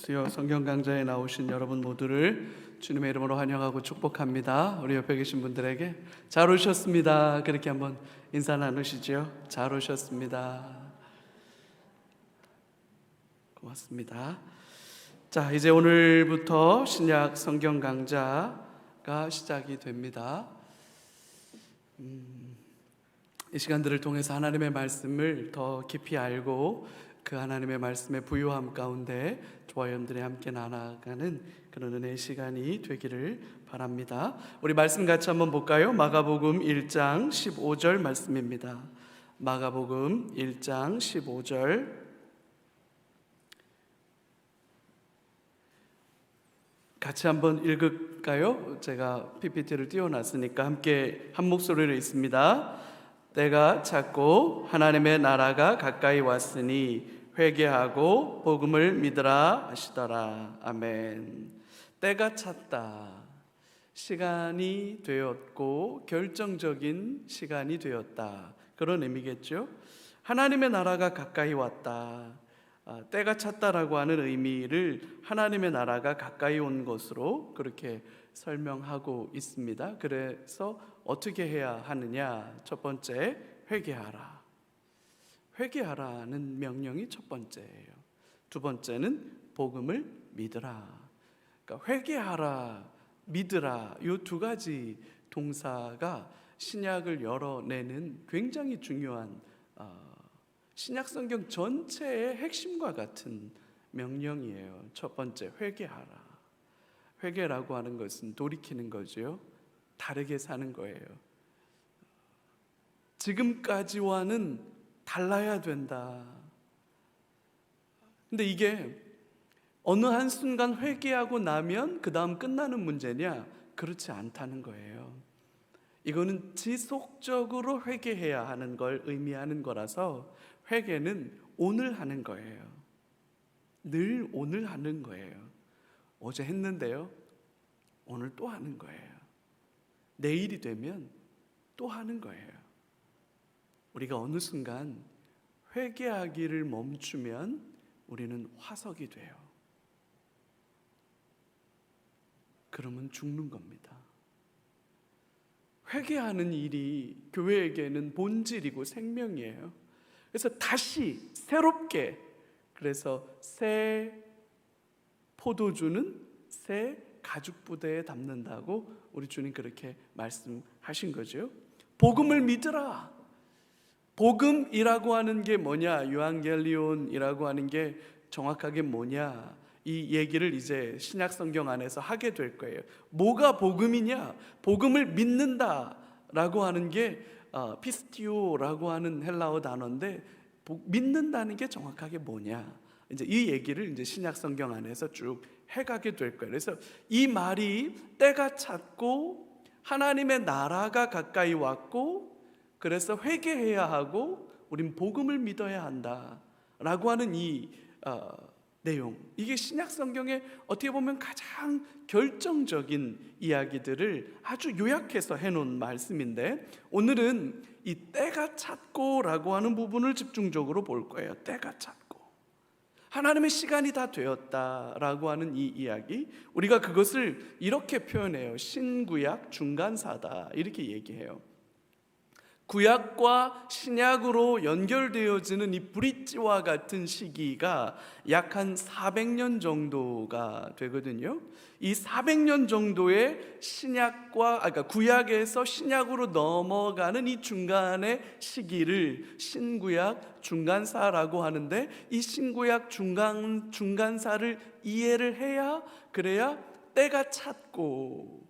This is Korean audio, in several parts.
수요 성경 강좌에 나오신 여러분 모두를 주님의 이름으로 환영하고 축복합니다. 우리 옆에 계신 분들에게 잘 오셨습니다. 그렇게 한번 인사 나누시죠. 잘 오셨습니다. 고맙습니다. 자, 이제 오늘부터 신약 성경 강좌가 시작이 됩니다. 이 시간들을 통해서 하나님의 말씀을 더 깊이 알고 그 하나님의 말씀의 부요함 가운데 저와 여러분들이 함께 나아가는 그런 은혜의 시간이 되기를 바랍니다. 우리 말씀 같이 한번 볼까요? 마가복음 1장 15절 말씀입니다. 마가복음 1장 15절. 같이 한번 읽을까요? 제가 PPT를 띄워놨으니까 함께 한 목소리로 읽습니다. 때가 찼고 하나님의 나라가 가까이 왔으니 회개하고 복음을 믿으라 하시더라. 아멘. 때가 찼다. 시간이 되었고 결정적인 시간이 되었다. 그런 의미겠죠. 하나님의 나라가 가까이 왔다. 때가 찼다라고 하는 의미를 하나님의 나라가 가까이 온 것으로 그렇게 설명하고 있습니다. 그래서 어떻게 해야 하느냐? 첫 번째, 회개하라. 회개하라는 명령이 첫 번째예요. 두 번째는 복음을 믿으라. 그러니까 회개하라, 믿으라, 이 두 가지 동사가 신약을 열어내는 굉장히 중요한 신약 성경 전체의 핵심과 같은 명령이에요. 첫 번째, 회개하라. 회개라고 하는 것은 돌이키는 거죠. 다르게 사는 거예요. 지금까지와는 달라야 된다. 근데 이게 어느 한순간 회개하고 나면 그 다음 끝나는 문제냐? 그렇지 않다는 거예요. 이거는 지속적으로 회개해야 하는 걸 의미하는 거라서 회개는 오늘 하는 거예요. 늘 오늘 하는 거예요. 어제 했는데요, 오늘 또 하는 거예요. 내일이 되면 또 하는 거예요. 우리가 어느 순간 회개하기를 멈추면 우리는 화석이 돼요. 그러면 죽는 겁니다. 회개하는 일이 교회에게는 본질이고 생명이에요. 그래서 다시 새롭게, 그래서 새 포도주는 새 가죽 부대에 담는다고 우리 주님 그렇게 말씀하신 거죠. 복음을 믿으라. 복음이라고 하는 게 뭐냐? 유앙겔리온이라고 하는 게 정확하게 뭐냐? 이 얘기를 이제 신약 성경 안에서 하게 될 거예요. 뭐가 복음이냐? 복음을 믿는다라고 하는 게 피스티오라고 하는 헬라어 단어인데, 믿는다는 게 정확하게 뭐냐? 이제 이 얘기를 이제 신약 성경 안에서 쭉 해가게 될 거예요. 그래서 이 말이 때가 찼고 하나님의 나라가 가까이 왔고 그래서 회개해야 하고 우린 복음을 믿어야 한다라고 하는 이 내용, 이게 신약 성경의 어떻게 보면 가장 결정적인 이야기들을 아주 요약해서 해놓은 말씀인데, 오늘은 이 때가 찼고라고 하는 부분을 집중적으로 볼 거예요. 때가 찼고 하나님의 시간이 다 되었다라고 하는 이 이야기, 우리가 그것을 이렇게 표현해요. 신구약 중간사다, 이렇게 얘기해요. 구약과 신약으로 연결되어지는 이 브릿지와 같은 시기가 약 한 400년 정도가 되거든요. 이 400년 정도의 그러니까 구약에서 신약으로 넘어가는 이 중간의 시기를 신구약 중간사라고 하는데, 이 신구약 중간사를 이해를 해야, 그래야 때가 찼고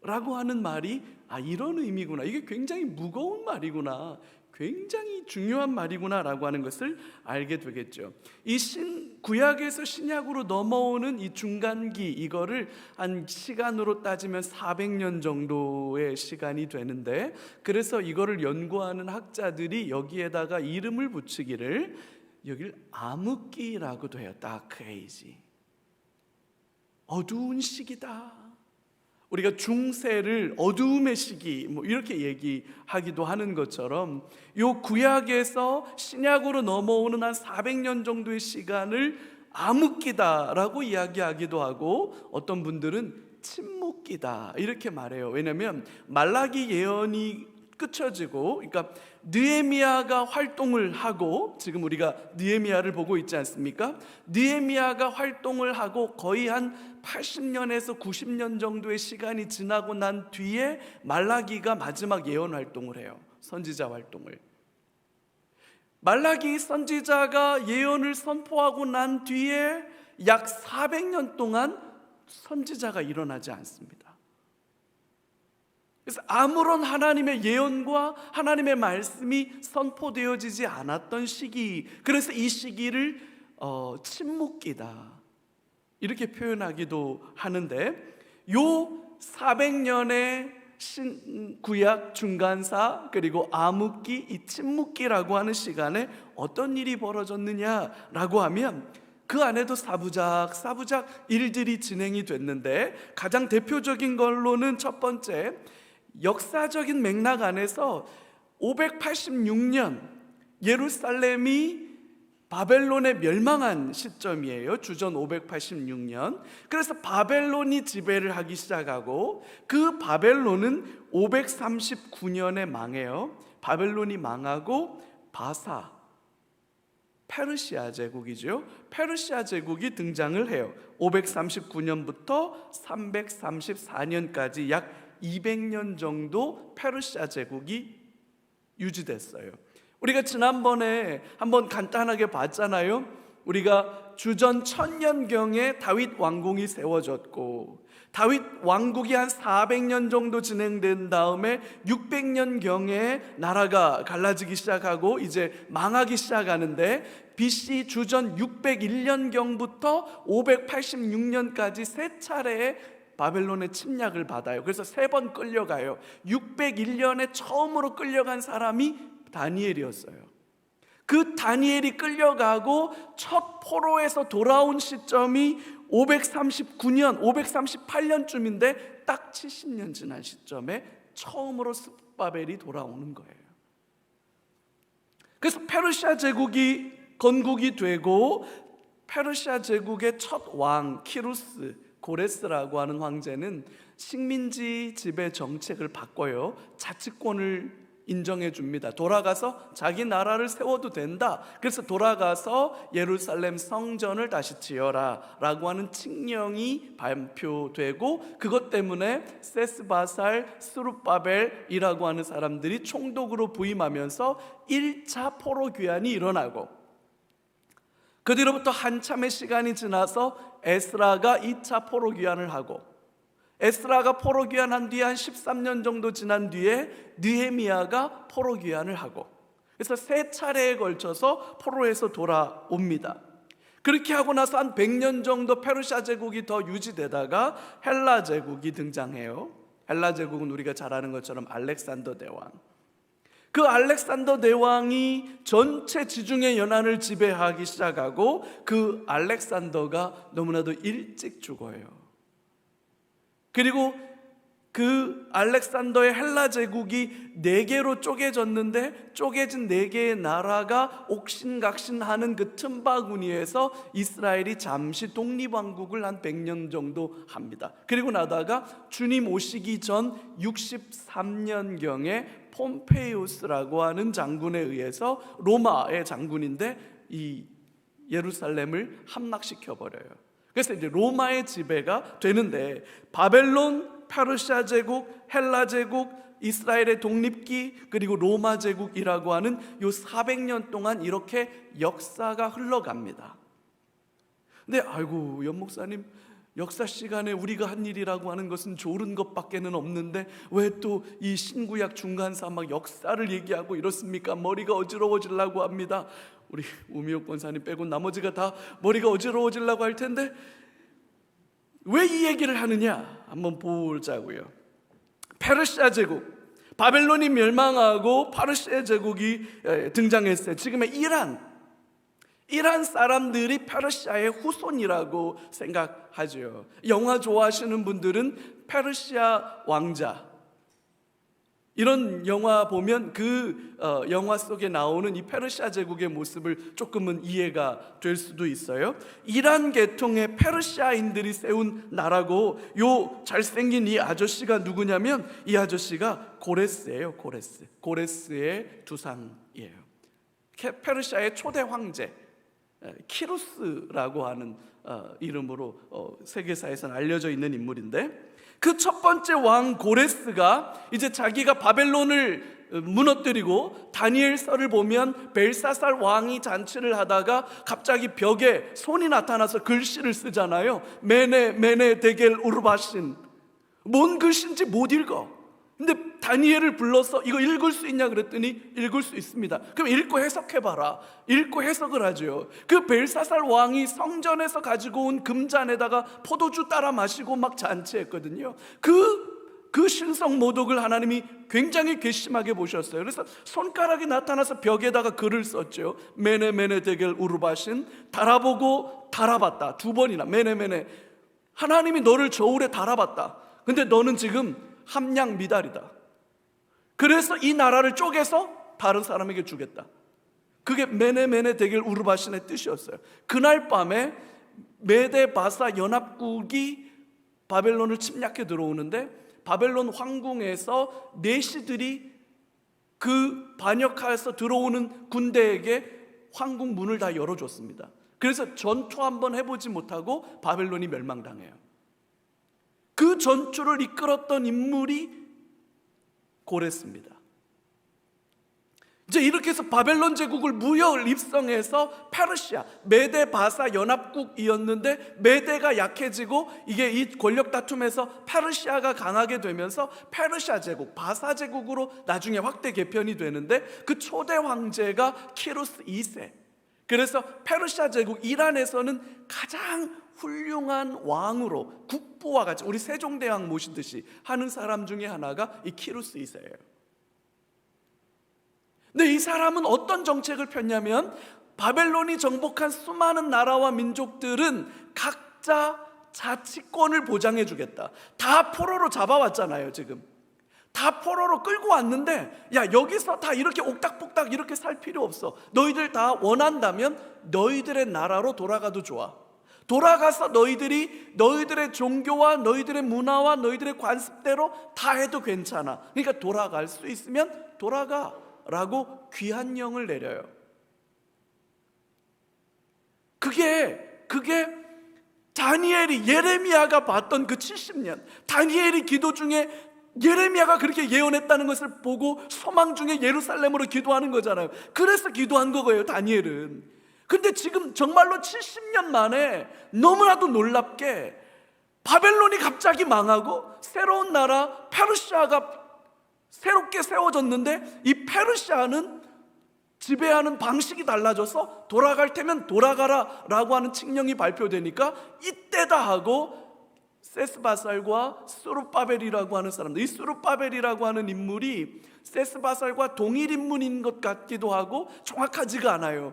라고 하는 말이 이런 의미구나, 이게 굉장히 무거운 말이구나, 굉장히 중요한 말이구나 라고 하는 것을 알게 되겠죠. 이 구약에서 신약으로 넘어오는 이 중간기, 이거를 한 시간으로 따지면 400년 정도의 시간이 되는데, 그래서 이거를 연구하는 학자들이 여기에다가 이름을 붙이기를, 여기를 암흑기라고도 해요. 다크 에이지, 어두운 시기다. 우리가 중세를 어두움의 시기 이렇게 얘기하기도 하는 것처럼, 요 구약에서 신약으로 넘어오는 한 400년 정도의 시간을 암흑기다라고 이야기하기도 하고 어떤 분들은 침묵기다 이렇게 말해요. 왜냐하면 말라기 예언이 끝쳐지고, 그러니까 느헤미야가 활동을 하고, 지금 우리가 느헤미야를 보고 있지 않습니까? 느헤미야가 활동을 하고 거의 한 80년에서 90년 정도의 시간이 지나고 난 뒤에 말라기가 마지막 예언 활동을 해요. 선지자 활동을. 말라기 선지자가 예언을 선포하고 난 뒤에 약 400년 동안 선지자가 일어나지 않습니다. 그래서 아무런 하나님의 예언과 하나님의 말씀이 선포되어지지 않았던 시기, 그래서 이 시기를 침묵기다 이렇게 표현하기도 하는데, 요 400년의 신구약 중간사 그리고 암흑기, 이 침묵기라고 하는 시간에 어떤 일이 벌어졌느냐라고 하면 그 안에도 사부작 일들이 진행이 됐는데, 가장 대표적인 걸로는 첫 번째, 역사적인 맥락 안에서 586년 예루살렘이 바벨론에 멸망한 시점이에요. 주전 586년. 그래서 바벨론이 지배를 하기 시작하고, 그 바벨론은 539년에 망해요. 바벨론이 망하고 바사, 페르시아 제국이죠. 페르시아 제국이 등장을 해요. 539년부터 334년까지 약 200년 정도 페르시아 제국이 유지됐어요. 우리가 지난번에 한번 간단하게 봤잖아요. 우리가 주전 1000년경에 다윗 왕궁이 세워졌고, 다윗 왕국이 한 400년 정도 진행된 다음에 600년경에 나라가 갈라지기 시작하고 이제 망하기 시작하는데, BC 주전 601년경부터 586년까지 세 차례의 바벨론의 침략을 받아요. 그래서 3번 끌려가요. 601년에 처음으로 끌려간 사람이 다니엘이었어요. 그 다니엘이 끌려가고 첫 포로에서 돌아온 시점이 539년, 538년쯤인데 딱 70년 지난 시점에 처음으로 스바벨이 돌아오는 거예요. 그래서 페르시아 제국이 건국이 되고, 페르시아 제국의 첫 왕 키루스 고레스라고 하는 황제는 식민지 지배 정책을 바꿔요. 자치권을 인정해 줍니다. 돌아가서 자기 나라를 세워도 된다. 그래서 돌아가서 예루살렘 성전을 다시 지어라 라고 하는 칙령이 발표되고, 그것 때문에 세스바살, 스룹바벨이라고 하는 사람들이 총독으로 부임하면서 1차 포로 귀환이 일어나고, 그 뒤로부터 한참의 시간이 지나서 에스라가 2차 포로 귀환을 하고, 에스라가 포로 귀환한 뒤에 한 13년 정도 지난 뒤에 느헤미야가 포로 귀환을 하고, 그래서 3차례에 걸쳐서 포로에서 돌아옵니다. 그렇게 하고 나서 한 100년 정도 페르시아 제국이 더 유지되다가 헬라 제국이 등장해요. 헬라 제국은 우리가 잘 아는 것처럼 알렉산더 대왕, 그 알렉산더 대왕이 전체 지중해 연안을 지배하기 시작하고, 그 알렉산더가 너무나도 일찍 죽어요. 그리고 그 알렉산더의 헬라 제국이 4개로 쪼개졌는데, 쪼개진 4개의 나라가 옥신각신하는 그 틈바구니에서 이스라엘이 잠시 독립왕국을 한 100년 정도 합니다. 그리고 나다가 주님 오시기 전 63년경에 폼페이우스라고 하는 장군에 의해서, 로마의 장군인데 이 예루살렘을 함락시켜 버려요. 그래서 이제 로마의 지배가 되는데, 바벨론, 페르시아 제국, 헬라 제국, 이스라엘의 독립기, 그리고 로마 제국이라고 하는 요 400년 동안 이렇게 역사가 흘러갑니다. 근데 아이고, 연 목사님, 역사 시간에 우리가 한 일이라고 하는 것은 좋은 것밖에는 없는데 왜 또 이 신구약 중간사 막 역사를 얘기하고 이렇습니까? 머리가 어지러워지려고 합니다. 우리 우미옥 권사님 빼고 나머지가 다 머리가 어지러워지려고 할 텐데 왜 이 얘기를 하느냐 한번 보자고요. 페르시아 제국, 바벨론이 멸망하고 페르시아 제국이 등장했어요. 지금의 이란 사람들이 페르시아의 후손이라고 생각하죠. 영화 좋아하시는 분들은 페르시아 왕자, 이런 영화 보면 그 영화 속에 나오는 이 페르시아 제국의 모습을 조금은 이해가 될 수도 있어요. 이란 계통의 페르시아인들이 세운 나라고, 요 잘생긴 이 아저씨가 누구냐면 이 아저씨가 고레스예요. 고레스의 두상이에요. 페르시아의 초대 황제 키루스라고 하는 이름으로 세계사에서는 알려져 있는 인물인데, 그 첫 번째 왕 고레스가 이제 자기가 바벨론을 무너뜨리고, 다니엘서를 보면 벨사살 왕이 잔치를 하다가 갑자기 벽에 손이 나타나서 글씨를 쓰잖아요. 메네 메네 데겔 우르바신. 뭔 글씨인지 못 읽어. 근데 다니엘을 불러서 이거 읽을 수 있냐 그랬더니 읽을 수 있습니다. 그럼 읽고 해석해봐라. 읽고 해석을 하죠. 그 벨사살 왕이 성전에서 가지고 온 금잔에다가 포도주 따라 마시고 막 잔치했거든요. 그 신성 모독을 하나님이 굉장히 괘씸하게 보셨어요. 그래서 손가락이 나타나서 벽에다가 글을 썼죠. 메네 메네 데겔 우르바신. 달아보고 달아봤다. 두 번이나 메네 메네. 하나님이 너를 저울에 달아봤다. 근데 너는 지금 함량 미달이다. 그래서 이 나라를 쪼개서 다른 사람에게 주겠다. 그게 메네 메네 데겔 우르바신의 뜻이었어요. 그날 밤에 메데 바사 연합국이 바벨론을 침략해 들어오는데, 바벨론 황궁에서 내시들이 그 반역하여서 들어오는 군대에게 황궁 문을 다 열어줬습니다. 그래서 전투 한번 해보지 못하고 바벨론이 멸망당해요. 그 전투를 이끌었던 인물이 고레스입니다. 이제 이렇게 해서 바벨론 제국을 무혈 입성해서 페르시아, 메데 바사 연합국이었는데 메데가 약해지고 이게 이 권력 다툼에서 페르시아가 강하게 되면서 페르시아 제국, 바사 제국으로 나중에 확대 개편이 되는데, 그 초대 황제가 키루스 2세. 그래서 페르시아 제국, 이란에서는 가장 훌륭한 왕으로 국보와 같이 우리 세종대왕 모시듯이 하는 사람 중에 하나가 이 키루스 2세예요. 근데 이 사람은 어떤 정책을 폈냐면, 바벨론이 정복한 수많은 나라와 민족들은 각자 자치권을 보장해 주겠다. 다 포로로 잡아왔잖아요. 지금 다 포로로 끌고 왔는데, 야, 여기서 다 이렇게 옥닥복닥 이렇게 살 필요 없어. 너희들 다 원한다면 너희들의 나라로 돌아가도 좋아. 돌아가서 너희들의 종교와 너희들의 문화와 너희들의 관습대로 다 해도 괜찮아. 그러니까 돌아갈 수 있으면 돌아가 라고 귀한령을 내려요. 그게 다니엘이, 예레미야가 봤던 그 70년, 다니엘이 기도 중에 예레미야가 그렇게 예언했다는 것을 보고 소망 중에 예루살렘으로 기도하는 거잖아요. 그래서 기도한 거예요, 다니엘은. 근데 지금 정말로 70년 만에 너무나도 놀랍게 바벨론이 갑자기 망하고 새로운 나라 페르시아가 새롭게 세워졌는데, 이 페르시아는 지배하는 방식이 달라져서 돌아갈 테면 돌아가라 라고 하는 칙령이 발표되니까 이때다 하고 세스바살과 스룹바벨이라고 하는 사람들, 이 스룹바벨이라고 하는 인물이 세스바살과 동일 인물인 것 같기도 하고 정확하지가 않아요.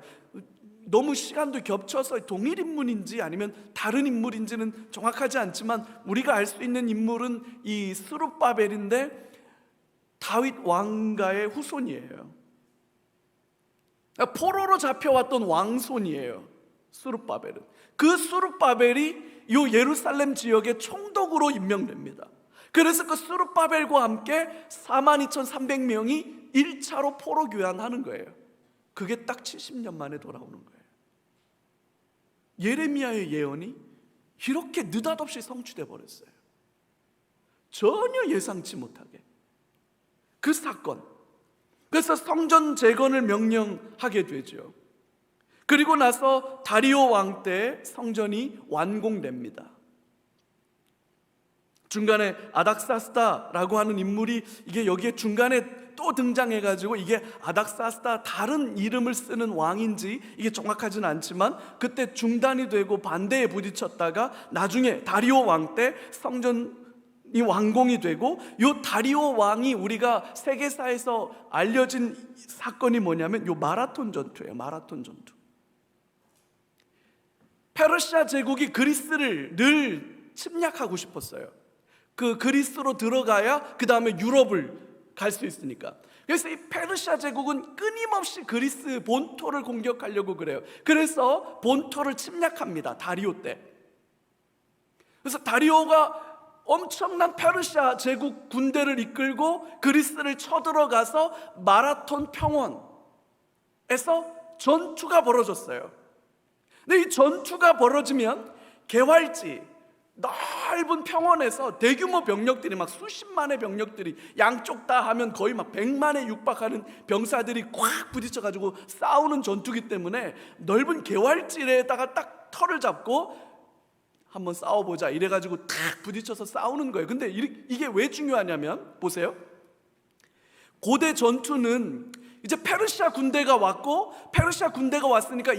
너무 시간도 겹쳐서 동일 인물인지 아니면 다른 인물인지는 정확하지 않지만, 우리가 알 수 있는 인물은 이 스룹바벨인데 다윗 왕가의 후손이에요. 포로로 잡혀왔던 왕손이에요, 스룹바벨은. 그 스룹바벨이 이 예루살렘 지역의 총독으로 임명됩니다. 그래서 그 스룹바벨과 함께 42,300명이 1차로 포로 귀환하는 거예요. 그게 딱 70년 만에 돌아오는 거예요. 예레미야의 예언이 이렇게 느닷없이 성취돼 버렸어요. 전혀 예상치 못하게. 그 사건, 그래서 성전 재건을 명령하게 되죠. 그리고 나서 다리오 왕 때 성전이 완공됩니다. 중간에 아닥사스다라고 하는 인물이 이게 여기에 중간에 또 등장해가지고, 이게 아닥사스다 다른 이름을 쓰는 왕인지 이게 정확하지는 않지만 그때 중단이 되고 반대에 부딪혔다가 나중에 다리오 왕 때 성전이 완공이 되고, 요 다리오 왕이 우리가 세계사에서 알려진 사건이 뭐냐면 요 마라톤 전투예요. 마라톤 전투. 페르시아 제국이 그리스를 늘 침략하고 싶었어요. 그 그리스로 들어가야 그 다음에 유럽을 갈 수 있으니까. 그래서 이 페르시아 제국은 끊임없이 그리스 본토를 공격하려고 그래요. 그래서 본토를 침략합니다, 다리오 때. 그래서 다리오가 엄청난 페르시아 제국 군대를 이끌고 그리스를 쳐들어가서 마라톤 평원에서 전투가 벌어졌어요. 근데 이 전투가 벌어지면 개활지, 넓은 평원에서 대규모 병력들이 막 수십만의 병력들이 양쪽 다 하면 거의 막 100만에 육박하는 병사들이 꽉 부딪혀가지고 싸우는 전투기 때문에 넓은 개활지에다가 딱 털을 잡고 한번 싸워보자 이래가지고 탁 부딪혀서 싸우는 거예요. 근데 이게 왜 중요하냐면 보세요. 고대 전투는 이제 페르시아 군대가 왔고, 페르시아 군대가 왔으니까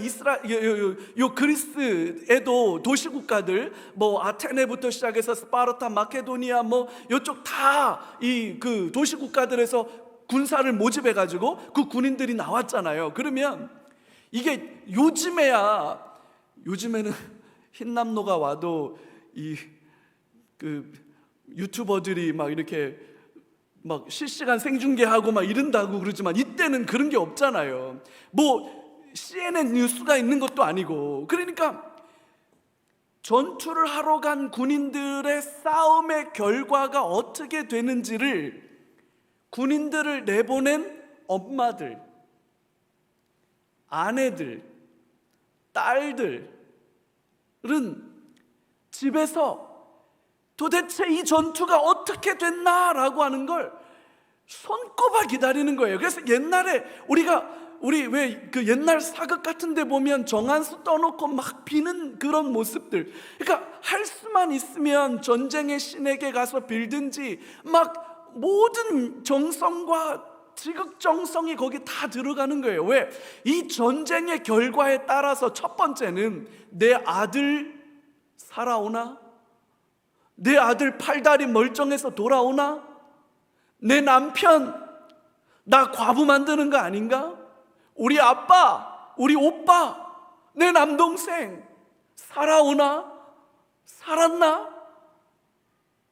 그리스에도 도시국가들 뭐 아테네부터 시작해서 스파르타, 마케도니아 뭐 이쪽 다 이 그 도시국가들에서 군사를 모집해가지고 그 군인들이 나왔잖아요. 그러면 이게 요즘에는 흰남노가 와도 그 유튜버들이 막 이렇게 막 실시간 생중계하고 막 이런다고 그러지만 이때는 그런 게 없잖아요. 뭐 CNN 뉴스가 있는 것도 아니고. 그러니까 전투를 하러 간 군인들의 싸움의 결과가 어떻게 되는지를 군인들을 내보낸 엄마들, 아내들, 딸들은 집에서 도대체 이 전투가 어떻게 됐나라고 하는 걸 손꼽아 기다리는 거예요. 그래서 옛날에 우리 왜 그 옛날 사극 같은 데 보면 정한수 떠놓고 막 비는 그런 모습들, 그러니까 할 수만 있으면 전쟁의 신에게 가서 빌든지 막 모든 정성과 지극정성이 거기 다 들어가는 거예요. 왜? 이 전쟁의 결과에 따라서 첫 번째는 내 아들 살아오나? 내 아들 팔다리 멀쩡해서 돌아오나? 내 남편 나 과부 만드는 거 아닌가? 우리 아빠, 우리 오빠, 내 남동생 살아오나? 살았나?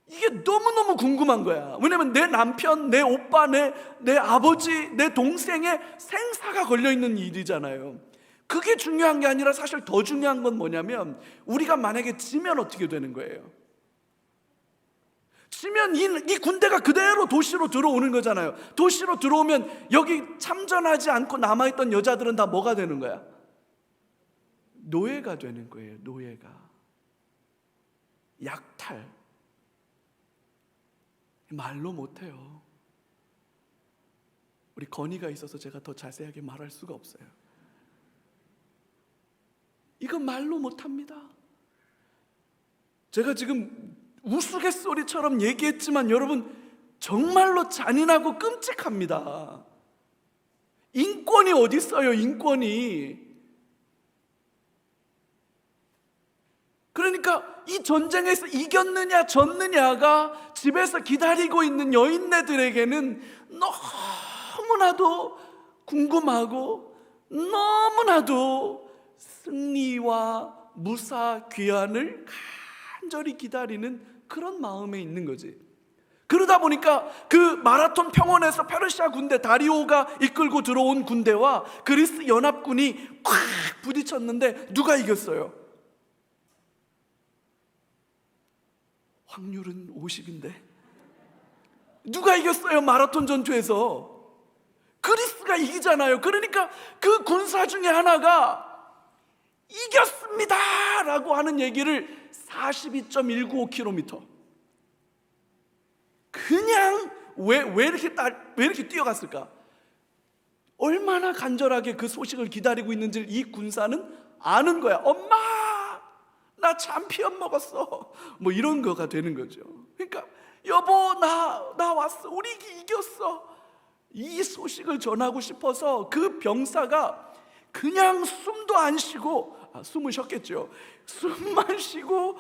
이게 너무너무 궁금한 거야. 왜냐면 내 남편, 내 오빠, 내 아버지, 내 동생의 생사가 걸려있는 일이잖아요. 그게 중요한 게 아니라 사실 더 중요한 건 뭐냐면 우리가 만약에 지면 어떻게 되는 거예요? 지면 이 군대가 그대로 도시로 들어오는 거잖아요. 도시로 들어오면 여기 참전하지 않고 남아있던 여자들은 다 뭐가 되는 거야? 노예가 되는 거예요. 노예가. 약탈. 말로 못해요. 우리 건의가 있어서 제가 더 자세하게 말할 수가 없어요. 이거 말로 못합니다. 제가 지금 우스갯소리처럼 얘기했지만 여러분 정말로 잔인하고 끔찍합니다. 인권이 어디 있어요? 인권이. 그러니까 이 전쟁에서 이겼느냐 졌느냐가 집에서 기다리고 있는 여인네들에게는 너무나도 궁금하고 너무나도 승리와 무사 귀환을 간절히 기다리는 그런 마음에 있는 거지. 그러다 보니까 그 마라톤 평원에서 페르시아 군대 다리오가 이끌고 들어온 군대와 그리스 연합군이 꽉 부딪혔는데 누가 이겼어요? 확률은 50인데 누가 이겼어요? 마라톤 전투에서 그리스가 이기잖아요. 그러니까 그 군사 중에 하나가 이겼습니다 라고 하는 얘기를 42.195km 그냥 왜 이렇게 뛰어갔을까? 얼마나 간절하게 그 소식을 기다리고 있는지를 이 군사는 아는 거야. 엄마 나 참피언 먹었어 뭐 이런 거가 되는 거죠. 그러니까 여보 나 왔어, 우리 이겼어, 이 소식을 전하고 싶어서 그 병사가 그냥 숨도 안 쉬고 숨을 쉬었겠죠. 숨만 쉬고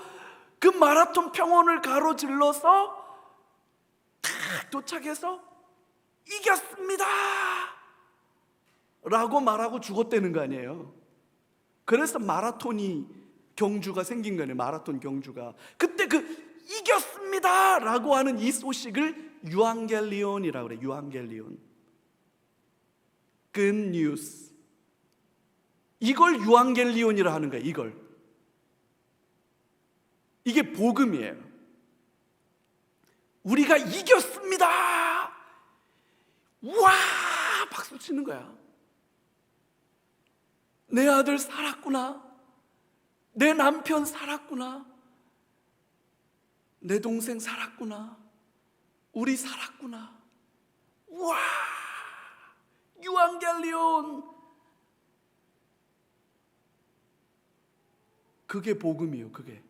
그 마라톤 평원을 가로질러서 탁 도착해서 이겼습니다 라고 말하고 죽었다는 거 아니에요. 그래서 마라톤이 경주가 생긴 거예요. 마라톤 경주가. 그때 그 이겼습니다 라고 하는 이 소식을 유앙겔리온이라고 그래. 유앙겔리온. Good news. 이걸 유앙겔리온이라 하는 거야. 이게 복음이에요. 우리가 이겼습니다. 와! 박수 치는 거야. 내 아들 살았구나. 내 남편 살았구나. 내 동생 살았구나. 우리 살았구나. 와! 유앙겔리온. 그게 복음이에요. 그게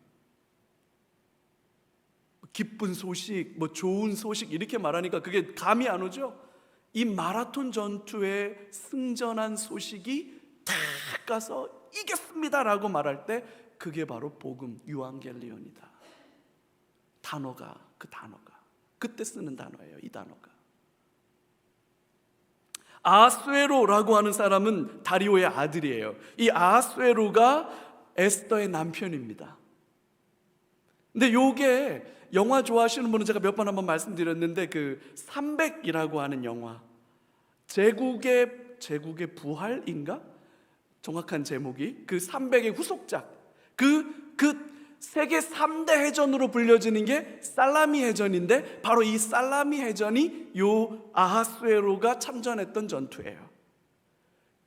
기쁜 소식, 좋은 소식 이렇게 말하니까 그게 감이 안 오죠? 이 마라톤 전투에 승전한 소식이 탁 가서 이겼습니다라고 말할 때 그게 바로 복음, 유앙겔리온이다. 그 단어가 그때 쓰는 단어예요. 이 단어가. 아하수에로라고 하는 사람은 다리오의 아들이에요. 이 아하수에로가 에스더의 남편입니다. 근데 요게 영화 좋아하시는 분은 제가 몇 번 한번 말씀드렸는데 그 300이라고 하는 영화, 제국의 부활인가? 정확한 제목이 그 300의 후속작, 그 세계 3대 해전으로 불려지는 게 살라미 해전인데 바로 이 살라미 해전이 요 아하수에로가 참전했던 전투예요.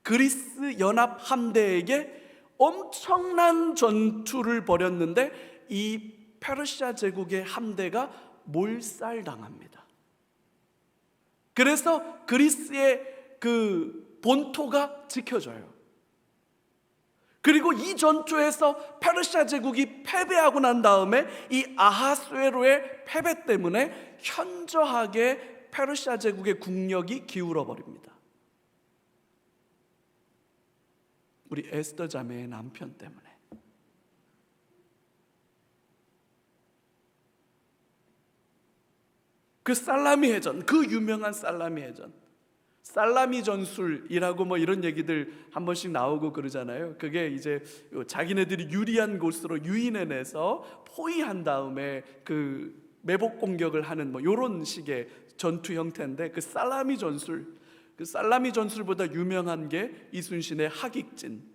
그리스 연합 함대에게 엄청난 전투를 벌였는데 이 페르시아 제국의 함대가 몰살당합니다. 그래서 그리스의 그 본토가 지켜져요. 그리고 이 전투에서 페르시아 제국이 패배하고 난 다음에 이 아하수에로의 패배 때문에 현저하게 페르시아 제국의 국력이 기울어 버립니다. 우리 에스더 자매의 남편 때문에. 그 살라미 해전, 그 유명한 살라미 해전, 살라미 전술이라고 이런 얘기들 한 번씩 나오고 그러잖아요. 그게 이제 자기네들이 유리한 곳으로 유인해내서 포위한 다음에 그 매복 공격을 하는 이런 식의 전투 형태인데 그 살라미 전술보다 유명한 게 이순신의 하객진,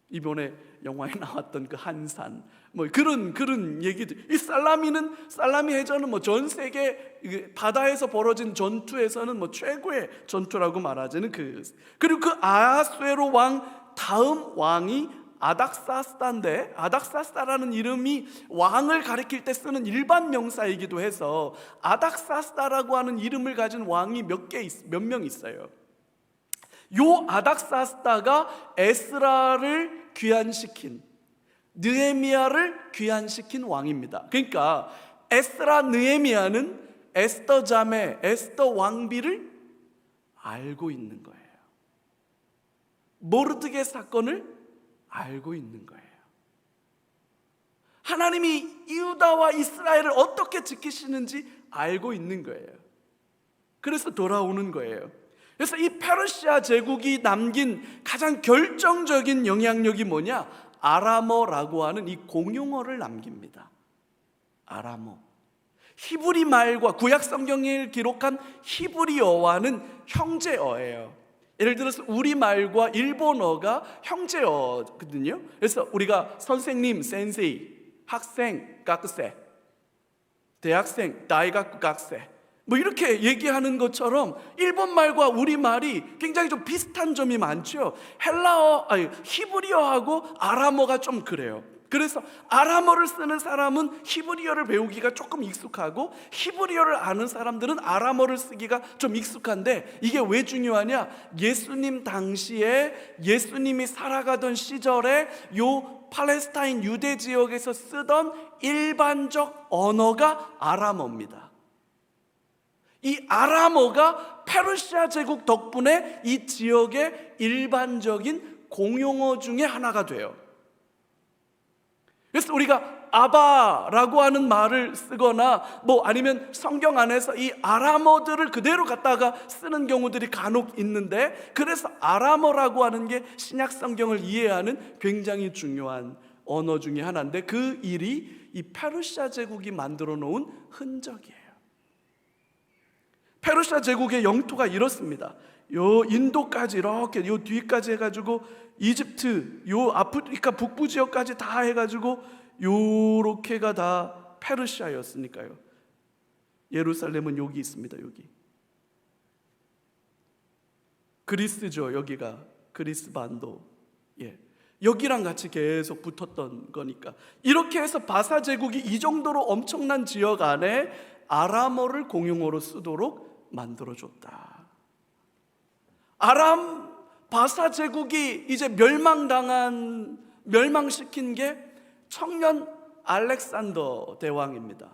이번에 영화에 나왔던 그 한산, 그런 얘기들. 이 살라미 해전은 전 세계 바다에서 벌어진 전투에서는 최고의 전투라고 말하자는 그리고 그 아하수에로 왕 다음 왕이 아닥사스다인데, 아닥사스다라는 이름이 왕을 가리킬 때 쓰는 일반 명사이기도 해서 아닥사스다라고 하는 이름을 가진 왕이 몇 명 있어요. 요 아닥사스다가 에스라를 귀환시킨, 느헤미야를 귀환시킨 왕입니다. 그러니까 에스라 느헤미야는 에스더 자매, 에스더 왕비를 알고 있는 거예요. 모르드게 사건을 알고 있는 거예요. 하나님이 유다와 이스라엘을 어떻게 지키시는지 알고 있는 거예요. 그래서 돌아오는 거예요. 그래서 이 페르시아 제국이 남긴 가장 결정적인 영향력이 뭐냐? 아람어라고 하는 이 공용어를 남깁니다. 아람어. 히브리 말과 구약 성경에 기록한 히브리어와는 형제어예요. 예를 들어서 우리말과 일본어가 형제어거든요. 그래서 우리가 선생님, 센세이, 학생, 각세, 대학생, 다이가쿠 각세 이렇게 얘기하는 것처럼 일본말과 우리말이 굉장히 좀 비슷한 점이 많죠. 히브리어하고 아람어가 좀 그래요. 그래서 아람어를 쓰는 사람은 히브리어를 배우기가 조금 익숙하고 히브리어를 아는 사람들은 아람어를 쓰기가 좀 익숙한데, 이게 왜 중요하냐? 예수님 당시에 예수님이 살아가던 시절에 요 팔레스타인 유대 지역에서 쓰던 일반적 언어가 아람어입니다. 이 아람어가 페르시아 제국 덕분에 이 지역의 일반적인 공용어 중에 하나가 돼요. 그래서 우리가 아바라고 하는 말을 쓰거나 아니면 성경 안에서 이 아람어들을 그대로 갖다가 쓰는 경우들이 간혹 있는데, 그래서 아람어라고 하는 게 신약 성경을 이해하는 굉장히 중요한 언어 중에 하나인데, 그 일이 이 페르시아 제국이 만들어 놓은 흔적이에요. 페르시아 제국의 영토가 이렇습니다. 요 인도까지 이렇게 요 뒤까지 해가지고 이집트, 요 아프리카 북부 지역까지 다 해가지고 요렇게가 다 페르시아였으니까요. 예루살렘은 여기 있습니다. 여기 그리스죠. 여기가 그리스 반도. 여기랑 같이 계속 붙었던 거니까. 이렇게 해서 바사 제국이 이 정도로 엄청난 지역 안에 아람어를 공용어로 쓰도록 만들어줬다. 아람 바사 제국이 이제 멸망시킨 게 청년 알렉산더 대왕입니다.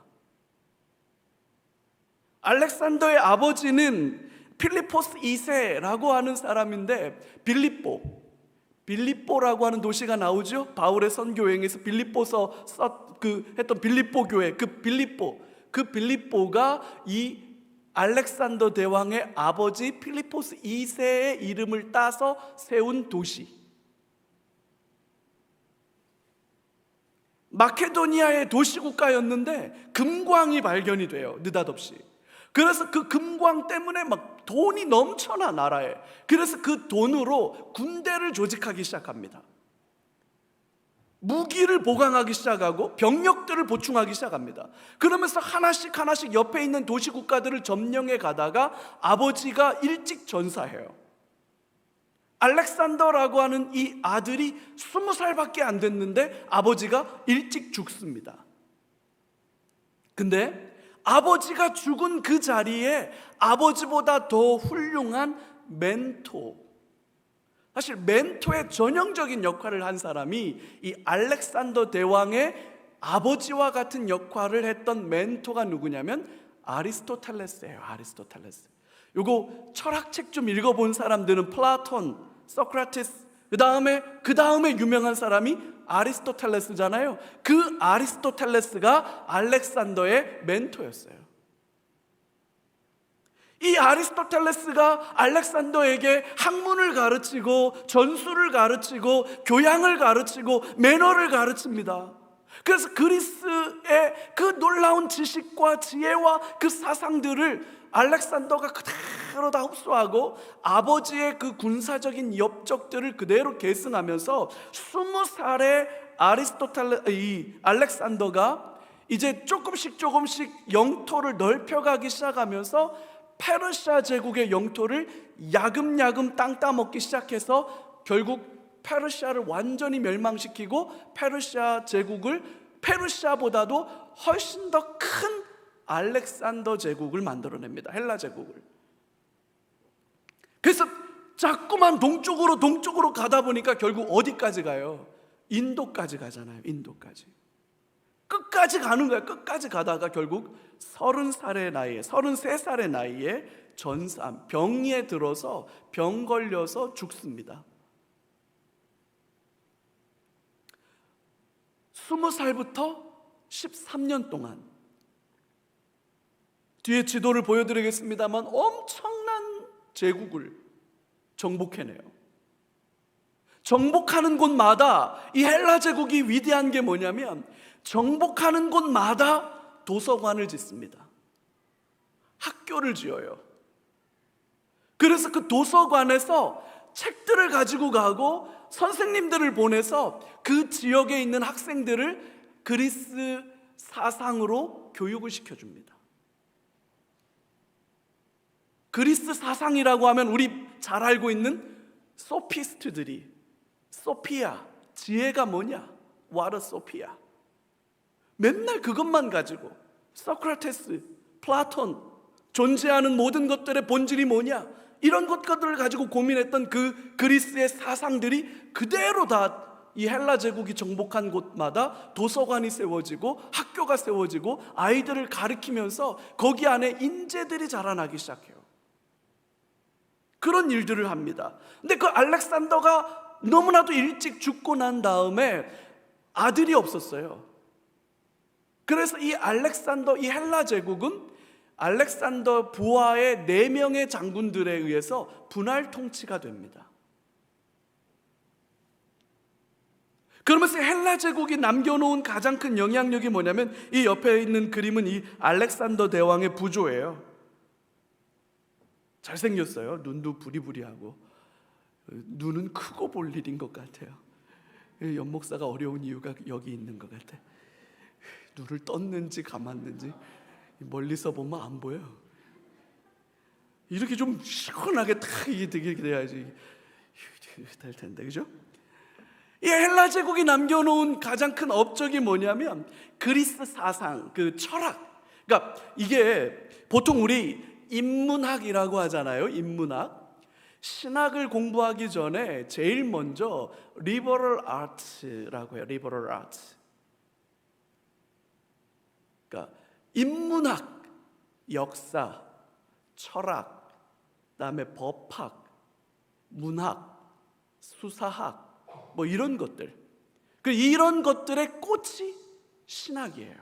알렉산더의 아버지는 필리포스 2세라고 하는 사람인데, 빌립보라고 하는 도시가 나오죠. 바울의 선교행에서 빌립보서 했던 빌립보 교회, 그 빌립보가 이 알렉산더 대왕의 아버지 필리포스 2세의 이름을 따서 세운 도시. 마케도니아의 도시국가였는데 금광이 발견이 돼요. 느닷없이. 그래서 그 금광 때문에 막 돈이 넘쳐나, 나라에. 그래서 그 돈으로 군대를 조직하기 시작합니다. 무기를 보강하기 시작하고 병력들을 보충하기 시작합니다. 그러면서 하나씩 옆에 있는 도시국가들을 점령해 가다가 아버지가 일찍 전사해요. 알렉산더라고 하는 이 아들이 20살밖에 안 됐는데 아버지가 일찍 죽습니다. 근데 아버지가 죽은 그 자리에 아버지보다 더 훌륭한 사실 멘토의 전형적인 역할을 한 사람이 이 알렉산더 대왕의 아버지와 같은 역할을 했던 멘토가 누구냐면 아리스토텔레스예요. 아리스토텔레스. 요거 철학책 좀 읽어본 사람들은 플라톤, 소크라테스, 그 다음에 유명한 사람이 아리스토텔레스잖아요. 그 아리스토텔레스가 알렉산더의 멘토였어요. 이 아리스토텔레스가 알렉산더에게 학문을 가르치고 전술을 가르치고 교양을 가르치고 매너를 가르칩니다. 그래서 그리스의 그 놀라운 지식과 지혜와 그 사상들을 알렉산더가 그대로 다 흡수하고 아버지의 그 군사적인 엽적들을 그대로 계승하면서 20살의 이 알렉산더가 이제 조금씩 영토를 넓혀가기 시작하면서 페르시아 제국의 영토를 야금야금 땅 따먹기 시작해서 결국 페르시아를 완전히 멸망시키고 페르시아 제국을 페르시아보다도 훨씬 더 큰 알렉산더 제국을 만들어냅니다. 헬라 제국을. 그래서 자꾸만 동쪽으로 가다 보니까 결국 어디까지 가요? 인도까지 가잖아요. 인도까지. 끝까지 가는 거야. 끝까지 가다가 결국 33살의 나이에 병에 들어서 병 걸려서 죽습니다. 20살부터 13년 동안, 뒤에 지도를 보여드리겠습니다만 엄청난 제국을 정복해내요. 정복하는 곳마다 이 헬라 제국이 위대한 게 뭐냐면 정복하는 곳마다 도서관을 짓습니다. 학교를 지어요. 그래서 그 도서관에서 책들을 가지고 가고 선생님들을 보내서 그 지역에 있는 학생들을 그리스 사상으로 교육을 시켜줍니다. 그리스 사상이라고 하면 우리 잘 알고 있는 소피스트들이, 소피아, 지혜가 뭐냐? What a 소피아. 맨날 그것만 가지고 소크라테스, 플라톤, 존재하는 모든 것들의 본질이 뭐냐? 이런 것들을 가지고 고민했던 그 그리스의 사상들이 그대로 다 이 헬라 제국이 정복한 곳마다 도서관이 세워지고 학교가 세워지고 아이들을 가르치면서 거기 안에 인재들이 자라나기 시작해요. 그런 일들을 합니다. 근데 그 알렉산더가 너무나도 일찍 죽고 난 다음에 아들이 없었어요. 그래서 이 헬라 제국은 알렉산더 부하의 4명의 장군들에 의해서 분할 통치가 됩니다. 그러면서 헬라 제국이 남겨놓은 가장 큰 영향력이 뭐냐면 이 옆에 있는 그림은 이 알렉산더 대왕의 부조예요. 잘생겼어요. 눈도 부리부리하고 눈은 크고 볼 일인 것 같아요. 연 목사가 어려운 이유가 여기 있는 것 같아. 눈을 떴는지 감았는지 멀리서 보면 안 보여. 이렇게 좀 시원하게 탁 이게 되게 돼야지 될 텐데, 그죠? 이 헬라 제국이 남겨놓은 가장 큰 업적이 뭐냐면 그리스 사상, 그 철학. 그러니까 이게 보통 우리 인문학이라고 하잖아요. 인문학. 신학을 공부하기 전에 제일 먼저 리버럴 아트라고 해요. 리버럴 아트. 그러니까 인문학, 역사, 철학, 그다음에 법학, 문학, 수사학, 뭐 이런 것들, 이런 것들의 꽃이 신학이에요.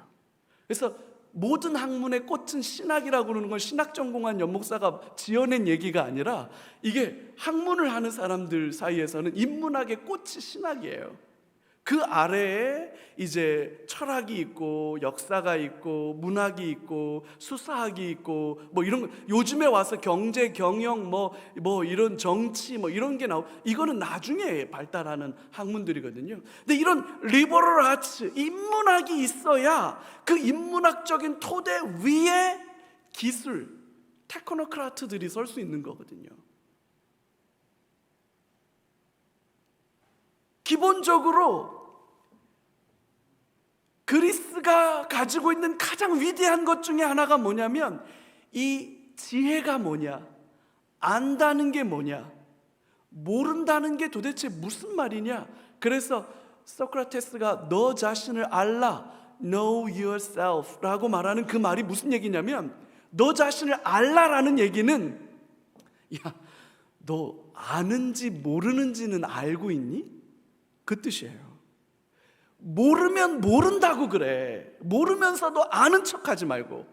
그래서 모든 학문의 꽃은 신학이라고 그러는 건 신학 전공한 연목사가 지어낸 얘기가 아니라 이게 학문을 하는 사람들 사이에서는 인문학의 꽃이 신학이에요. 그 아래에 이제 철학이 있고 역사가 있고 문학이 있고 수사학이 있고 뭐 이런 거, 요즘에 와서 경제, 경영 뭐 이런 정치 뭐 이런 게 이거는 나중에 발달하는 학문들이거든요. 근데 이런 리버럴 아츠, 인문학이 있어야 그 인문학적인 토대 위에 기술, 테크노크라트들이 설 수 있는 거거든요. 기본적으로 그리스가 가지고 있는 가장 위대한 것 중에 하나가 뭐냐면 이 지혜가 뭐냐, 안다는 게 뭐냐, 모른다는 게 도대체 무슨 말이냐. 그래서 소크라테스가 너 자신을 알라, know yourself 라고 말하는 그 말이 무슨 얘기냐면 너 자신을 알라라는 얘기는 야, 너 아는지 모르는지는 알고 있니? 그 뜻이에요. 모르면 모른다고 그래. 모르면서도 아는 척하지 말고.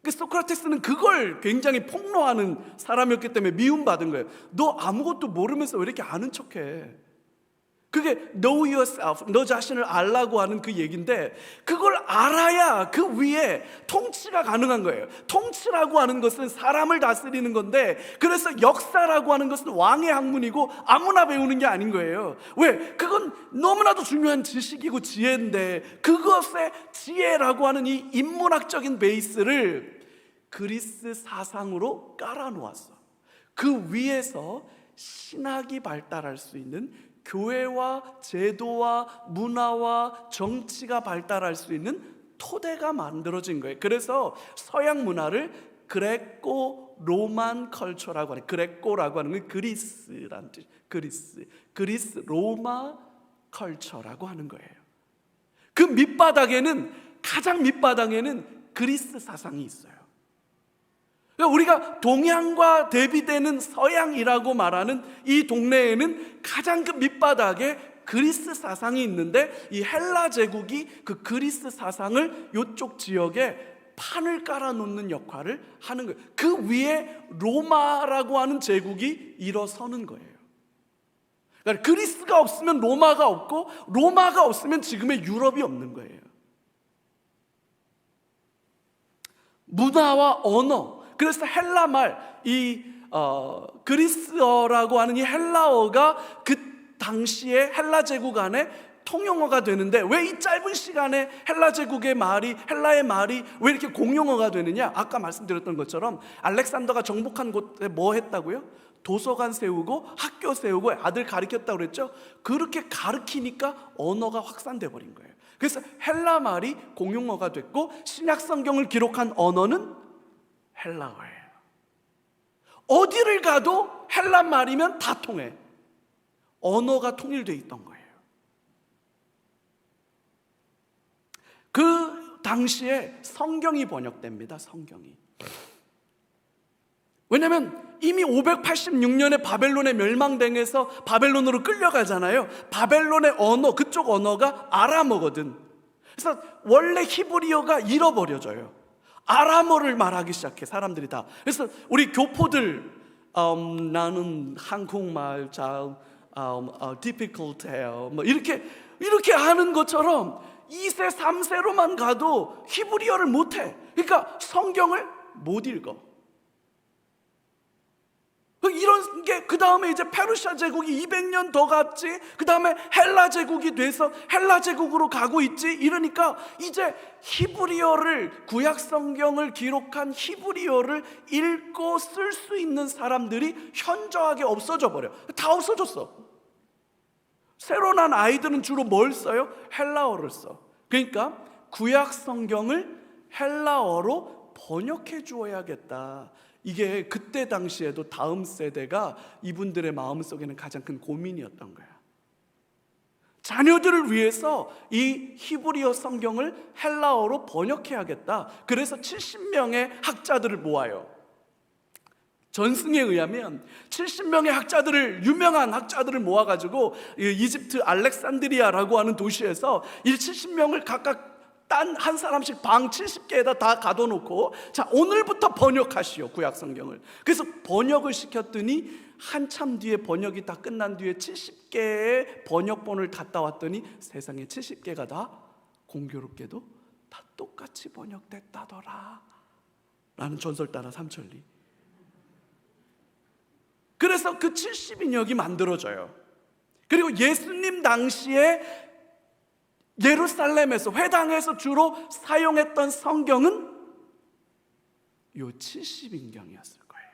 소크라테스는 그걸 굉장히 폭로하는 사람이었기 때문에 미움받은 거예요. 너 아무것도 모르면서 왜 이렇게 아는 척해? 그게 know yourself, 너 자신을 알라고 하는 그 얘기인데 그걸 알아야 그 위에 통치가 가능한 거예요. 통치라고 하는 것은 사람을 다스리는 건데 그래서 역사라고 하는 것은 왕의 학문이고 아무나 배우는 게 아닌 거예요. 왜? 그건 너무나도 중요한 지식이고 지혜인데 그것의 지혜라고 하는 이 인문학적인 베이스를 그리스 사상으로 깔아놓았어. 그 위에서 신학이 발달할 수 있는, 교회와 제도와 문화와 정치가 발달할 수 있는 토대가 만들어진 거예요. 그래서 서양 문화를 그레코 로만 컬처라고 하는, 그레코라고 하는 건 그리스란 뜻, 그리스 로마 컬처라고 하는 거예요. 그 밑바닥에는, 가장 밑바닥에는 그리스 사상이 있어요. 우리가 동양과 대비되는 서양이라고 말하는 이 동네에는 가장 그 밑바닥에 그리스 사상이 있는데 이 헬라 제국이 그 그리스 사상을 이쪽 지역에 판을 깔아놓는 역할을 하는 거예요. 그 위에 로마라고 하는 제국이 일어서는 거예요. 그러니까 그리스가 없으면 로마가 없고 로마가 없으면 지금의 유럽이 없는 거예요. 문화와 언어, 그래서 헬라 말, 그리스어라고 하는 이 헬라어가 그 당시에 헬라 제국 안에 통용어가 되는데 왜 이 짧은 시간에 헬라 제국의 말이, 헬라의 말이 왜 이렇게 공용어가 되느냐? 아까 말씀드렸던 것처럼 알렉산더가 정복한 곳에 뭐 했다고요? 도서관 세우고 학교 세우고 아들 가르쳤다고 그랬죠? 그렇게 가르치니까 언어가 확산돼 버린 거예요. 그래서 헬라 말이 공용어가 됐고 신약 성경을 기록한 언어는 헬라어예요. 어디를 가도 헬라 말이면 다 통해. 언어가 통일되어 있던 거예요. 그 당시에 성경이 번역됩니다. 성경이. 왜냐하면 이미 586년에 바벨론에 멸망당해서 바벨론으로 끌려가잖아요. 바벨론의 언어, 그쪽 언어가 아람어거든. 그래서 원래 히브리어가 잃어버려져요. 아람어를 말하기 시작해, 사람들이 다. 그래서 우리 교포들 나는 한국말 잘 difficult해요, 뭐 이렇게 하는 것처럼 2세 3세로만 가도 히브리어를 못해. 그러니까 성경을 못 읽어. 이런 게 그 다음에 이제 페르시아 제국이 200년 더 갔지, 그 다음에 헬라 제국이 돼서 헬라 제국으로 가고 있지. 이러니까 이제 히브리어를, 구약 성경을 기록한 히브리어를 읽고 쓸 수 있는 사람들이 현저하게 없어져 버려. 다 없어졌어. 새로 난 아이들은 주로 뭘 써요? 헬라어를 써. 그러니까 구약 성경을 헬라어로 번역해 주어야겠다. 이게 그때 당시에도 다음 세대가 이분들의 마음속에는 가장 큰 고민이었던 거야. 자녀들을 위해서 이 히브리어 성경을 헬라어로 번역해야겠다. 그래서 70명의 학자들을 모아요. 전승에 의하면 70명의 학자들을, 유명한 학자들을 모아가지고 이집트 알렉산드리아라고 하는 도시에서 이 70명을 각각 딴 한 사람씩 방 70개에다 다 가둬놓고, 자, 오늘부터 번역하시오, 구약 성경을. 그래서 번역을 시켰더니 한참 뒤에 번역이 다 끝난 뒤에 70개의 번역본을 갖다 왔더니 세상에 70개가 다 공교롭게도 다 똑같이 번역됐다더라 라는 전설 따라 삼천리. 그래서 그 70인역이 만들어져요. 그리고 예수님 당시에 예루살렘에서, 회당에서 주로 사용했던 성경은 요 70인경이었을 거예요.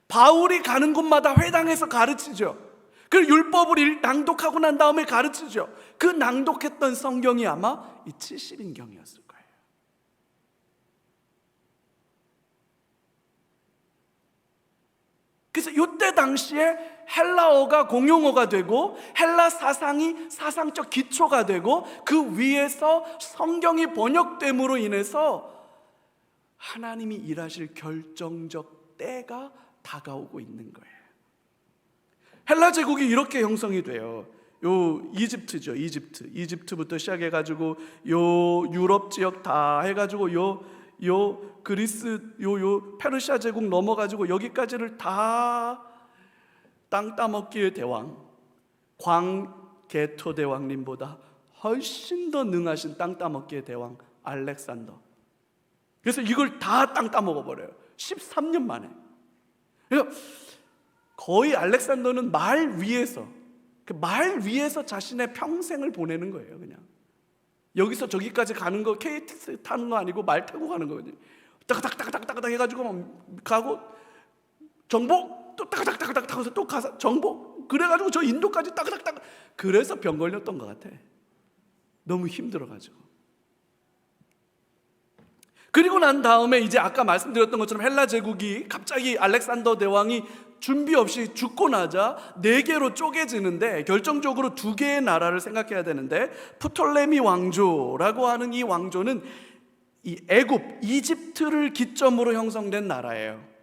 바울이 가는 곳마다 회당에서 가르치죠. 그 율법을 낭독하고 난 다음에 가르치죠. 그 낭독했던 성경이 아마 이 70인경이었을 거예요. 그래서 이때 당시에 헬라어가 공용어가 되고 헬라 사상이 사상적 기초가 되고 그 위에서 성경이 번역됨으로 인해서 하나님이 일하실 결정적 때가 다가오고 있는 거예요. 헬라 제국이 이렇게 형성이 돼요. 요 이집트죠. 이집트부터 시작해가지고 요 유럽 지역 다 해가지고 요 그리스, 요 페르시아 제국 넘어가지고 여기까지를 다 땅 따먹기의 대왕, 광개토 대왕님보다 훨씬 더 능하신 땅 따먹기의 대왕 알렉산더. 그래서 이걸 다 땅 따먹어버려요. 13년 만에. 그래서 거의 알렉산더는 말 위에서 자신의 평생을 보내는 거예요. 그냥 여기서 저기까지 가는 거 KTX 타는 거 아니고 말 타고 가는 거거든요. 따닥따닥따닥따닥 해가지고 가고, 정복 또 따닥따닥따닥 타고서 또 가서 정복, 그래가지고 저 인도까지 따닥따닥. 그래서 병 걸렸던 것 같아. 너무 힘들어가지고. 그리고 난 다음에 이제 아까 말씀드렸던 것처럼 헬라 제국이 갑자기 알렉산더 대왕이 준비 없이 죽고 나자 4개로 쪼개지는데, 결정적으로 2개의 나라를 생각해야 되는데, 프톨레미 왕조라고 하는 이 왕조는 이 애굽, 이집트를 기점으로 형성된 나라예요.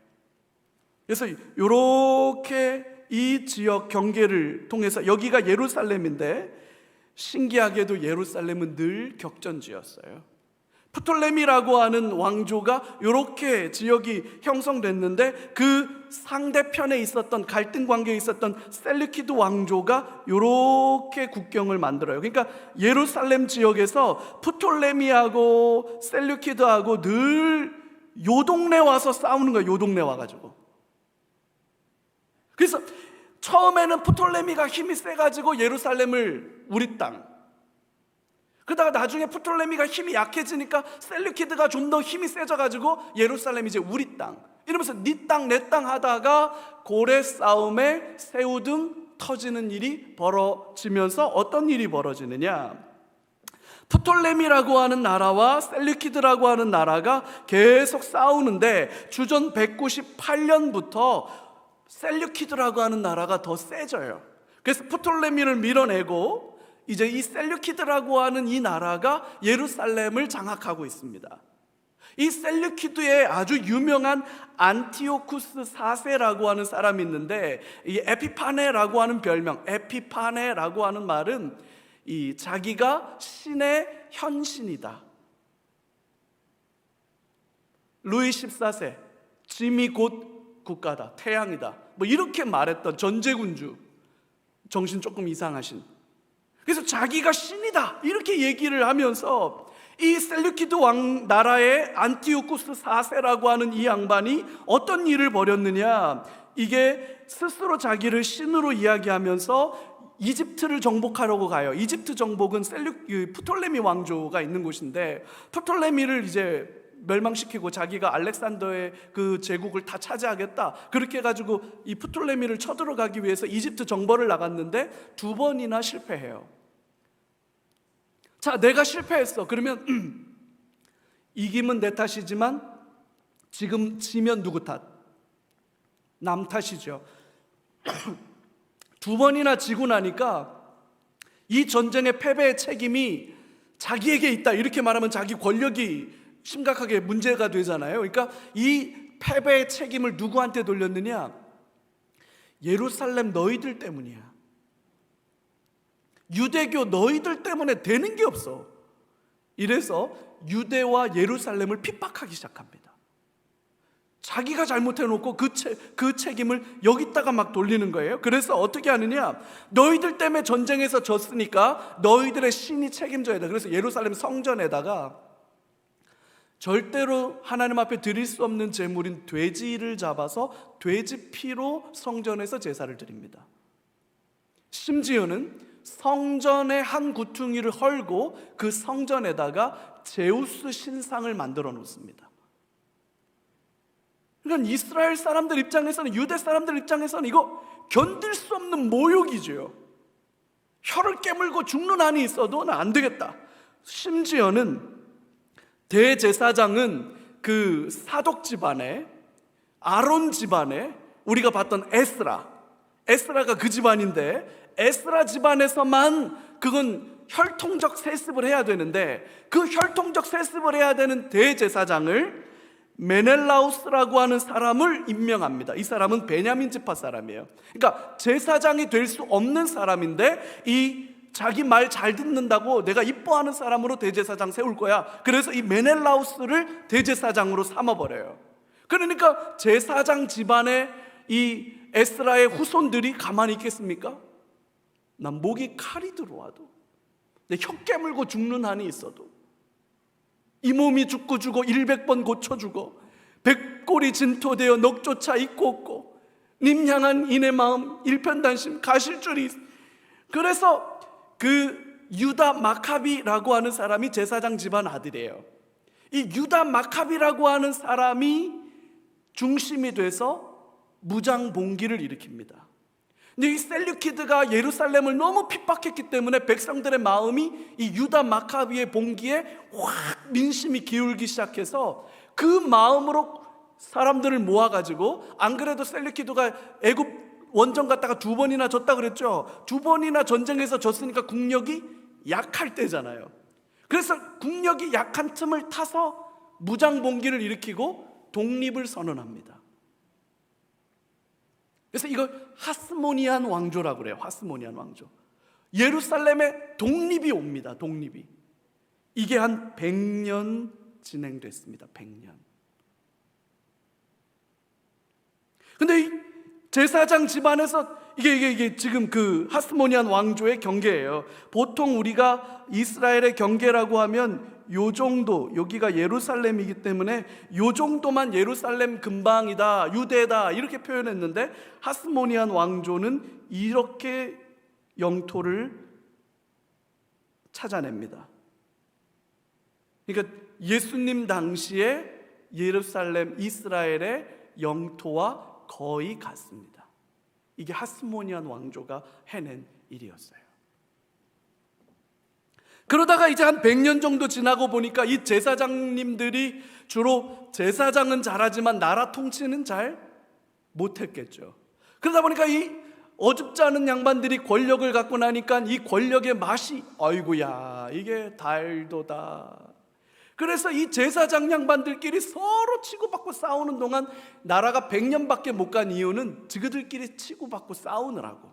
그래서 이렇게 이 지역 경계를 통해서, 여기가 예루살렘인데 신기하게도 예루살렘은 늘 격전지였어요. 프톨레미라고 하는 왕조가 이렇게 지역이 형성됐는데, 그 상대편에 있었던, 갈등 관계에 있었던 셀루키드 왕조가 이렇게 국경을 만들어요. 그러니까 예루살렘 지역에서 프톨레미하고 셀루키드하고 늘 요 동네 와서 싸우는 거예요. 요 동네 와가지고. 그래서 처음에는 프톨레미가 힘이 세가지고 예루살렘을 우리 땅, 그러다가 나중에 프톨레미가 힘이 약해지니까 셀루키드가 좀 더 힘이 세져가지고 예루살렘이 이제 우리 땅, 이러면서 네 땅 내 땅 하다가 고래 싸움에 새우등 터지는 일이 벌어지면서 어떤 일이 벌어지느냐, 프톨레미라고 하는 나라와 셀루키드라고 하는 나라가 계속 싸우는데, 주전 198년부터 셀루키드라고 하는 나라가 더 세져요. 그래서 프톨레미를 밀어내고 이제 이 셀루키드라고 하는 이 나라가 예루살렘을 장악하고 있습니다. 이 셀루키드의 아주 유명한 안티오쿠스 4세라고 하는 사람이 있는데, 이 에피파네라고 하는 별명, 에피파네라고 하는 말은 이 자기가 신의 현신이다. 루이 14세, 짐이 곧 국가다, 태양이다, 뭐 이렇게 말했던 전제군주, 정신 조금 이상하신. 그래서 자기가 신이다 이렇게 얘기를 하면서 이 셀루키드 왕 나라의 안티오쿠스 4세라고 하는 이 양반이 어떤 일을 벌였느냐, 이게 스스로 자기를 신으로 이야기하면서 이집트를 정복하려고 가요. 이집트 정복은 프톨레미 왕조가 있는 곳인데, 프톨레미를 이제 멸망시키고 자기가 알렉산더의 그 제국을 다 차지하겠다, 그렇게 해가지고 이 프톨레미를 쳐들어가기 위해서 이집트 정벌을 나갔는데 2번이나 실패해요. 자, 내가 실패했어. 그러면 이기면 내 탓이지만 지금 지면 누구 탓? 남 탓이죠. 2번이나 지고 나니까 이 전쟁의 패배의 책임이 자기에게 있다, 이렇게 말하면 자기 권력이 심각하게 문제가 되잖아요. 그러니까 이 패배의 책임을 누구한테 돌렸느냐? 예루살렘 너희들 때문이야. 유대교 너희들 때문에 되는 게 없어. 이래서 유대와 예루살렘을 핍박하기 시작합니다. 자기가 잘못해놓고 그 책임을 여기다가 막 돌리는 거예요. 그래서 어떻게 하느냐? 너희들 때문에 전쟁에서 졌으니까 너희들의 신이 책임져야 돼. 그래서 예루살렘 성전에다가 절대로 하나님 앞에 드릴 수 없는 제물인 돼지를 잡아서 돼지 피로 성전에서 제사를 드립니다. 심지어는 성전의 한 구퉁이를 헐고 그 성전에다가 제우스 신상을 만들어 놓습니다. 그러니까 이스라엘 사람들 입장에서는, 유대 사람들 입장에서는 이거 견딜 수 없는 모욕이죠. 혀를 깨물고 죽는 한이 있어도 나 안 되겠다. 심지어는 대제사장은 그 사독 집안에, 아론 집안에, 우리가 봤던 에스라가 그 집안인데, 에스라 집안에서만 그건 혈통적 세습을 해야 되는데, 그 혈통적 세습을 해야 되는 대제사장을 메넬라우스라고 하는 사람을 임명합니다. 이 사람은 베냐민 지파 사람이에요. 그러니까 제사장이 될 수 없는 사람인데, 이 자기 말 잘 듣는다고 내가 이뻐하는 사람으로 대제사장 세울 거야. 그래서 이 메넬라우스를 대제사장으로 삼아버려요. 그러니까 제사장 집안의 이 에스라의 후손들이 가만히 있겠습니까? 난 목이 칼이 들어와도, 내 혀 깨물고 죽는 한이 있어도, 이 몸이 죽고 100번 고쳐주고 백골이 진토되어 넋조차 있고 없고 님 향한 이내 마음 일편단심 가실 줄이 있어. 그래서 그 유다 마카비라고 하는 사람이 제사장 집안 아들이에요. 이 유다 마카비라고 하는 사람이 중심이 돼서 무장봉기를 일으킵니다. 근데 이 셀류키드가 예루살렘을 너무 핍박했기 때문에 백성들의 마음이 이 유다 마카비의 봉기에 확 민심이 기울기 시작해서 그 마음으로 사람들을 모아가지고, 안 그래도 셀류키드가 애굽 원정 갔다가 2번이나 졌다 그랬죠. 2번이나 전쟁에서 졌으니까 국력이 약할 때잖아요. 그래서 국력이 약한 틈을 타서 무장봉기를 일으키고 독립을 선언합니다. 그래서 이걸 하스모니안 왕조라고 그래요. 하스모니안 왕조. 예루살렘에 독립이 옵니다. 독립이. 이게 한 100년 진행됐습니다. 100년. 근데 이 제사장 집안에서 이게 지금 그 하스모니안 왕조의 경계예요. 보통 우리가 이스라엘의 경계라고 하면 요 정도, 여기가 예루살렘이기 때문에 요 정도만 예루살렘 근방이다, 유대다, 이렇게 표현했는데, 하스모니안 왕조는 이렇게 영토를 찾아냅니다. 그러니까 예수님 당시에 예루살렘, 이스라엘의 영토와 거의 같습니다. 이게 하스모니안 왕조가 해낸 일이었어요. 그러다가 이제 한 100년 정도 지나고 보니까 이 제사장님들이, 주로 제사장은 잘하지만 나라 통치는 잘 못했겠죠. 그러다 보니까 이 어줍지 않은 양반들이 권력을 갖고 나니까 이 권력의 맛이, 아이고야 이게 달도다. 그래서 이 제사장 양반들끼리 서로 치고받고 싸우는 동안 나라가 100년밖에 못 간 이유는 저들끼리 치고받고 싸우느라고.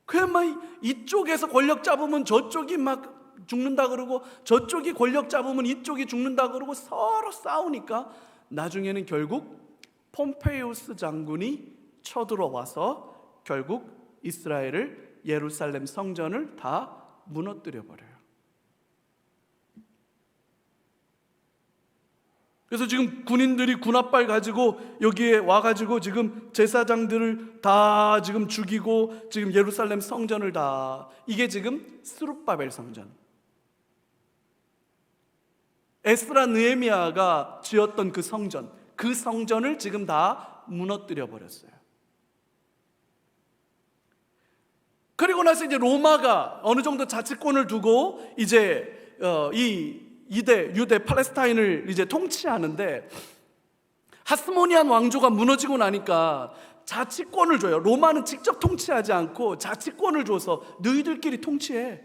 그냥 막 이쪽에서 권력 잡으면 저쪽이 막 죽는다 그러고, 저쪽이 권력 잡으면 이쪽이 죽는다 그러고 서로 싸우니까 나중에는 결국 폼페이우스 장군이 쳐들어와서 결국 이스라엘을, 예루살렘 성전을 다 무너뜨려 버려요. 그래서 지금 군인들이 군합발 가지고 여기에 와가지고 지금 제사장들을 다 지금 죽이고 지금 예루살렘 성전을 다, 이게 지금 스룹바벨 성전, 에스라 느헤미야가 지었던 그 성전을 지금 다 무너뜨려 버렸어요. 그리고 나서 이제 로마가 어느 정도 자치권을 두고 이제 이 유대 팔레스타인을 이제 통치하는데, 하스모니안 왕조가 무너지고 나니까 자치권을 줘요. 로마는 직접 통치하지 않고 자치권을 줘서 너희들끼리 통치해.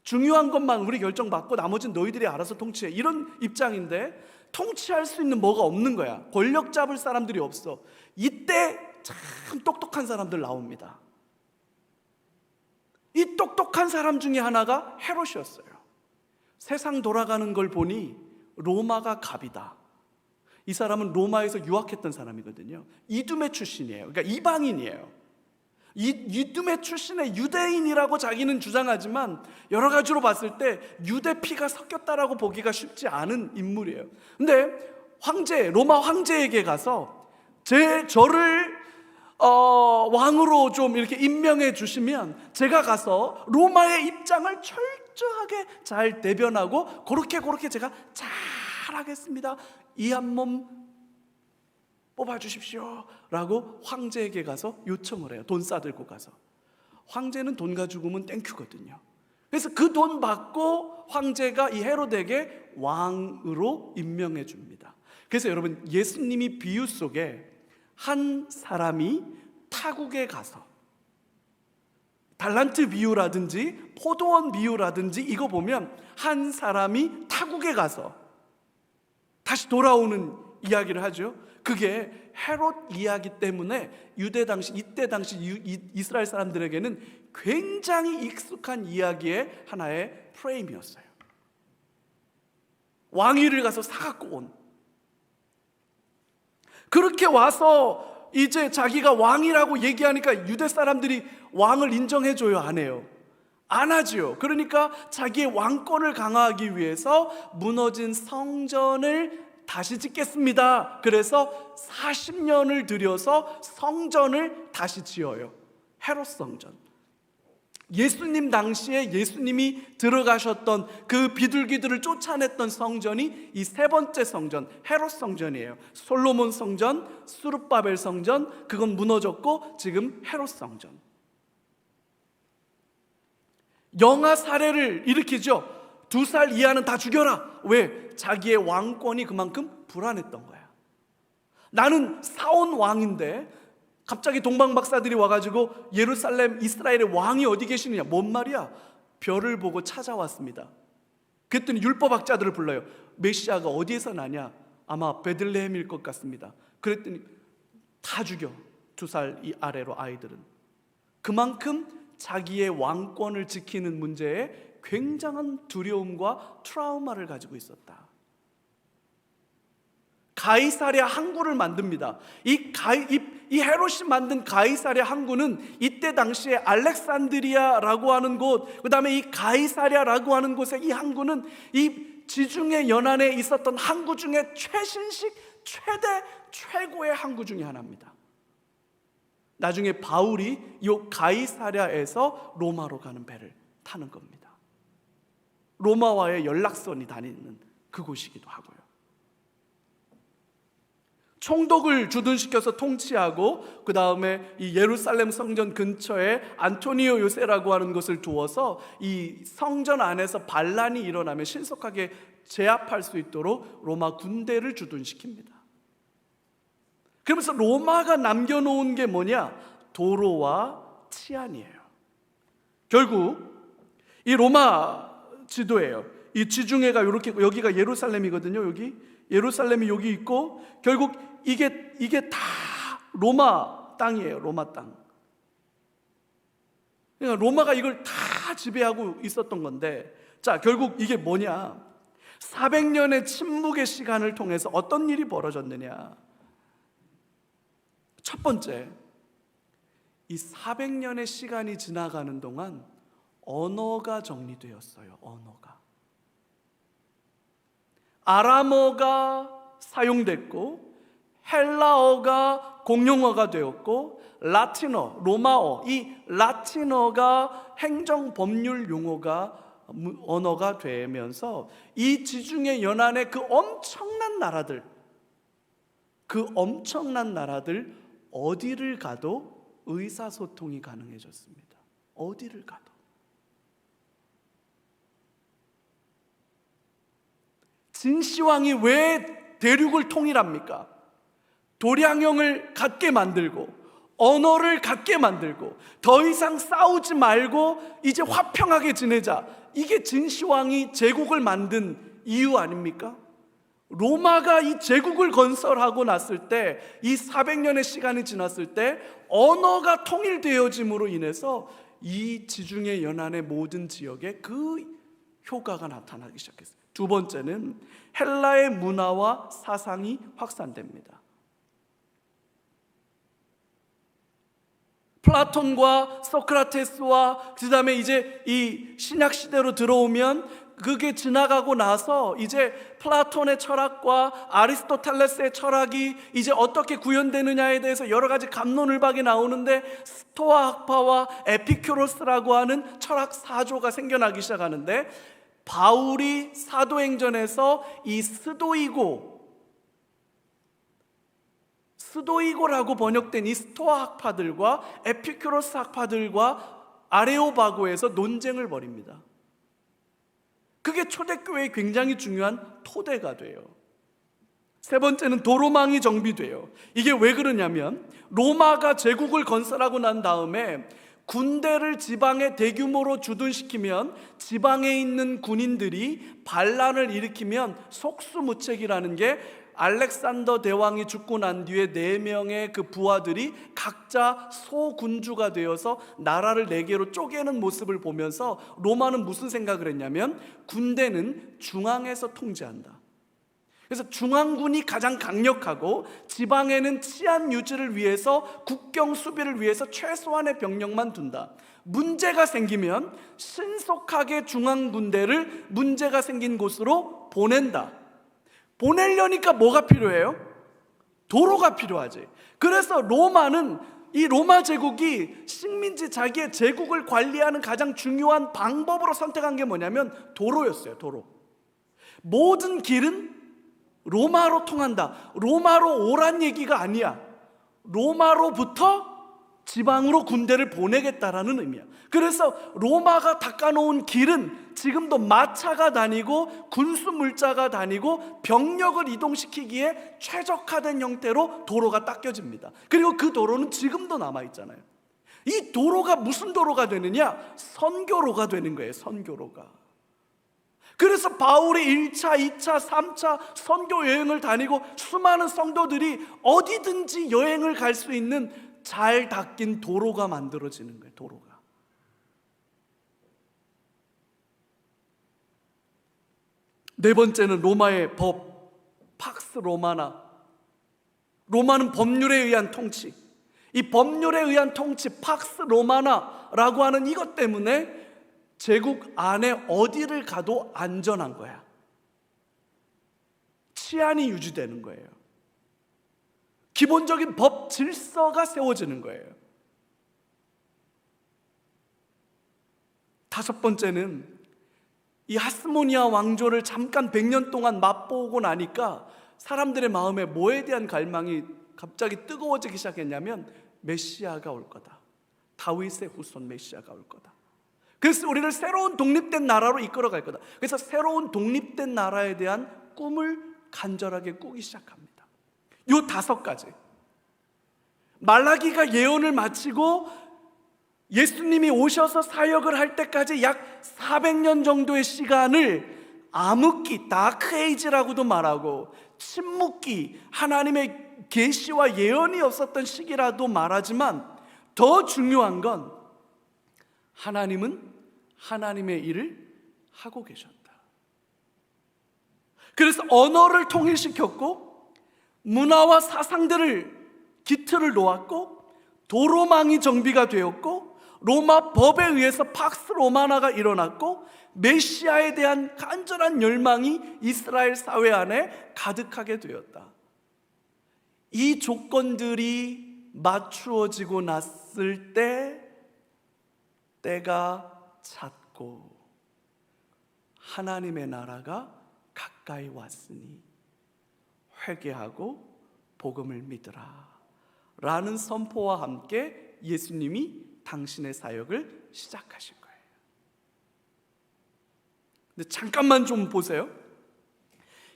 중요한 것만 우리 결정받고 나머지는 너희들이 알아서 통치해. 이런 입장인데 통치할 수 있는 뭐가 없는 거야. 권력 잡을 사람들이 없어. 이때 참 똑똑한 사람들 나옵니다. 이 똑똑한 사람 중에 하나가 헤롯이었어요. 세상 돌아가는 걸 보니 로마가 갑이다. 이 사람은 로마에서 유학했던 사람이거든요. 이두메 출신이에요. 그러니까 이방인이에요. 이두메 출신의 유대인이라고 자기는 주장하지만 여러 가지로 봤을 때 유대 피가 섞였다라고 보기가 쉽지 않은 인물이에요. 근데 로마 황제에게 가서 저를 왕으로 좀 이렇게 임명해 주시면 제가 가서 로마의 입장을 철저하게 잘 대변하고 그렇게 제가 잘 하겠습니다. 이 한 몸 뽑아주십시오 라고 황제에게 가서 요청을 해요. 돈 싸들고 가서. 황제는 돈 가지고 오면 땡큐거든요. 그래서 그 돈 받고 황제가 이 헤롯에게 왕으로 임명해 줍니다. 그래서 여러분, 예수님이 비유 속에 한 사람이 타국에 가서, 달란트 비유라든지 포도원 비유라든지 이거 보면 한 사람이 타국에 가서 다시 돌아오는 이야기를 하죠. 그게 헤롯 이야기 때문에 이때 당시 이스라엘 사람들에게는 굉장히 익숙한 이야기의 하나의 프레임이었어요. 왕위를 가서 사갖고 온, 그렇게 와서 이제 자기가 왕이라고 얘기하니까 유대 사람들이 왕을 인정해줘요? 안 해요? 안 하지요. 그러니까 자기의 왕권을 강화하기 위해서 무너진 성전을 다시 짓겠습니다. 그래서 40년을 들여서 성전을 다시 지어요. 헤롯 성전. 예수님 당시에 예수님이 들어가셨던 그 비둘기들을 쫓아냈던 성전이 이 세 번째 성전, 헤롯 성전이에요. 솔로몬 성전, 스룹바벨 성전, 그건 무너졌고 지금 헤롯 성전. 영아 사례를 일으키죠. 2살 이하는 다 죽여라. 왜? 자기의 왕권이 그만큼 불안했던 거야. 나는 사온 왕인데 갑자기 동방박사들이 와가지고 예루살렘 이스라엘의 왕이 어디 계시느냐. 뭔 말이야? 별을 보고 찾아왔습니다. 그랬더니 율법학자들을 불러요. 메시아가 어디에서 나냐? 아마 베들레헴일 것 같습니다. 그랬더니 다 죽여. 2살 이 아래로 아이들은. 그만큼 자기의 왕권을 지키는 문제에 굉장한 두려움과 트라우마를 가지고 있었다. 가이사랴 항구를 만듭니다. 이 헤롯이 만든 가이사랴 항구는 이때 당시에 알렉산드리아라고 하는 곳, 그 다음에 이 가이사랴라고 하는 곳의 이 항구는 이 지중해 연안에 있었던 항구 중에 최신식 최고의 항구 중에 하나입니다. 나중에 바울이 이 가이사랴에서 로마로 가는 배를 타는 겁니다. 로마와의 연락선이 다니는 그곳이기도 하고요. 총독을 주둔시켜서 통치하고 그 다음에 이 예루살렘 성전 근처에 안토니오 요새라고 하는 것을 두어서 이 성전 안에서 반란이 일어나면 신속하게 제압할 수 있도록 로마 군대를 주둔시킵니다. 그러면서 로마가 남겨놓은 게 뭐냐? 도로와 치안이에요. 결국 이 로마 지도예요. 이 지중해가 이렇게, 여기가 예루살렘이거든요. 여기 예루살렘이 여기 있고 결국 이게 다 로마 땅이에요. 로마 땅. 그러니까 로마가 이걸 다 지배하고 있었던 건데, 자, 결국 이게 뭐냐? 400년의 침묵의 시간을 통해서 어떤 일이 벌어졌느냐? 첫 번째, 이 400년의 시간이 지나가는 동안 언어가 정리되었어요. 언어가. 아람어가 사용됐고 헬라어가 공용어가 되었고 라틴어, 로마어, 이 라틴어가 행정법률 용어가 언어가 되면서 이 지중해 연안의 그 엄청난 나라들 어디를 가도 의사소통이 가능해졌습니다. 어디를 가도. 진시황이 왜 대륙을 통일합니까? 도량형을 갖게 만들고 언어를 갖게 만들고 더 이상 싸우지 말고 이제 화평하게 지내자. 이게 진시황이 제국을 만든 이유 아닙니까? 로마가 이 제국을 건설하고 났을 때, 이 400년의 시간이 지났을 때 언어가 통일되어짐으로 인해서 이 지중해 연안의 모든 지역에 그 효과가 나타나기 시작했어요. 두 번째는 헬라의 문화와 사상이 확산됩니다. 플라톤과 소크라테스와 그 다음에 이제 이 신약 시대로 들어오면 그게 지나가고 나서 이제 플라톤의 철학과 아리스토텔레스의 철학이 이제 어떻게 구현되느냐에 대해서 여러 가지 갑론을박이 나오는데 스토아 학파와 에피큐로스라고 하는 철학 사조가 생겨나기 시작하는데, 바울이 사도행전에서 이 스도이고라고 번역된 이 스토아 학파들과 에피큐로스 학파들과 아레오바고에서 논쟁을 벌입니다. 그게 초대교회에 굉장히 중요한 토대가 돼요. 세 번째는 도로망이 정비돼요. 이게 왜 그러냐면 로마가 제국을 건설하고 난 다음에 군대를 지방에 대규모로 주둔시키면 지방에 있는 군인들이 반란을 일으키면 속수무책이라는 게, 알렉산더 대왕이 죽고 난 뒤에 4명의 그 부하들이 각자 소군주가 되어서 나라를 4개로 쪼개는 모습을 보면서 로마는 무슨 생각을 했냐면 군대는 중앙에서 통제한다. 그래서 중앙군이 가장 강력하고 지방에는 치안 유지를 위해서, 국경 수비를 위해서 최소한의 병력만 둔다. 문제가 생기면 신속하게 중앙군대를 문제가 생긴 곳으로 보낸다. 보내려니까 뭐가 필요해요? 도로가 필요하지. 그래서 로마는, 이 로마 제국이 식민지 자기의 제국을 관리하는 가장 중요한 방법으로 선택한 게 뭐냐면 도로였어요. 도로. 모든 길은 로마로 통한다. 로마로 오란 얘기가 아니야. 로마로부터 지방으로 군대를 보내겠다라는 의미야. 그래서 로마가 닦아놓은 길은 지금도 마차가 다니고 군수물자가 다니고 병력을 이동시키기에 최적화된 형태로 도로가 닦여집니다. 그리고 그 도로는 지금도 남아있잖아요. 이 도로가 무슨 도로가 되느냐? 선교로가 되는 거예요. 선교로가. 그래서 바울이 1차, 2차, 3차 선교 여행을 다니고 수많은 성도들이 어디든지 여행을 갈 수 있는 잘 닦인 도로가 만들어지는 거예요. 도로가. 네 번째는 로마의 법, 팍스 로마나. 로마는 법률에 의한 통치. 이 법률에 의한 통치, 팍스 로마나라고 하는 이것 때문에 제국 안에 어디를 가도 안전한 거야. 치안이 유지되는 거예요. 기본적인 법 질서가 세워지는 거예요. 다섯 번째는 이 하스모니아 왕조를 잠깐 100년 동안 맛보고 나니까 사람들의 마음에 뭐에 대한 갈망이 갑자기 뜨거워지기 시작했냐면 메시아가 올 거다. 다윗의 후손 메시아가 올 거다. 그래서 우리를 새로운 독립된 나라로 이끌어갈 거다. 그래서 새로운 독립된 나라에 대한 꿈을 간절하게 꾸기 시작합니다. 요 5가지. 말라기가 예언을 마치고 예수님이 오셔서 사역을 할 때까지 약 400년 정도의 시간을 암흑기, 다크에이지라고도 말하고 침묵기, 하나님의 계시와 예언이 없었던 시기라도 말하지만 더 중요한 건 하나님은 하나님의 일을 하고 계셨다. 그래서 언어를 통일시켰고 문화와 사상들을 기틀을 놓았고 도로망이 정비가 되었고 로마 법에 의해서 팍스 로마나가 일어났고 메시아에 대한 간절한 열망이 이스라엘 사회 안에 가득하게 되었다. 이 조건들이 맞추어지고 났을 때 때가 찼고 하나님의 나라가 가까이 왔으니 회개하고 복음을 믿으라 라는 선포와 함께 예수님이 당신의 사역을 시작하신 거예요. 근데 잠깐만 좀 보세요.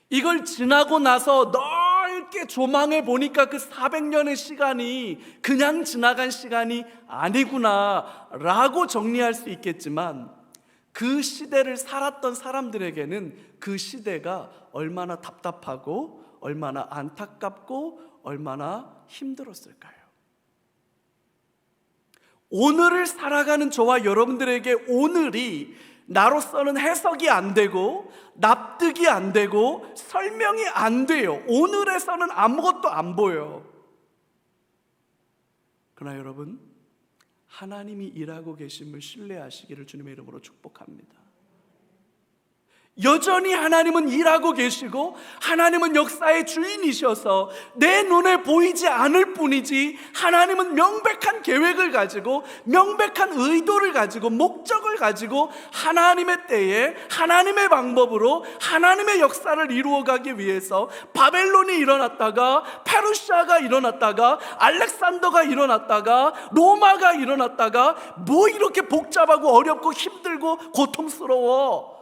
이걸 지나고 나서 넓게 조망해 보니까 그 400년의 시간이 그냥 지나간 시간이 아니구나 라고 정리할 수 있겠지만, 그 시대를 살았던 사람들에게는 그 시대가 얼마나 답답하고 얼마나 안타깝고 얼마나 힘들었을까요? 오늘을 살아가는 저와 여러분들에게 오늘이 나로서는 해석이 안 되고 납득이 안 되고 설명이 안 돼요. 오늘에서는 아무것도 안 보여요. 그러나 여러분, 하나님이 일하고 계심을 신뢰하시기를 주님의 이름으로 축복합니다. 여전히 하나님은 일하고 계시고 하나님은 역사의 주인이셔서 내 눈에 보이지 않을 뿐이지, 하나님은 명백한 계획을 가지고 명백한 의도를 가지고 목적을 가지고 하나님의 때에 하나님의 방법으로 하나님의 역사를 이루어가기 위해서 바벨론이 일어났다가 페르시아가 일어났다가 알렉산더가 일어났다가 로마가 일어났다가 뭐 이렇게 복잡하고 어렵고 힘들고 고통스러워.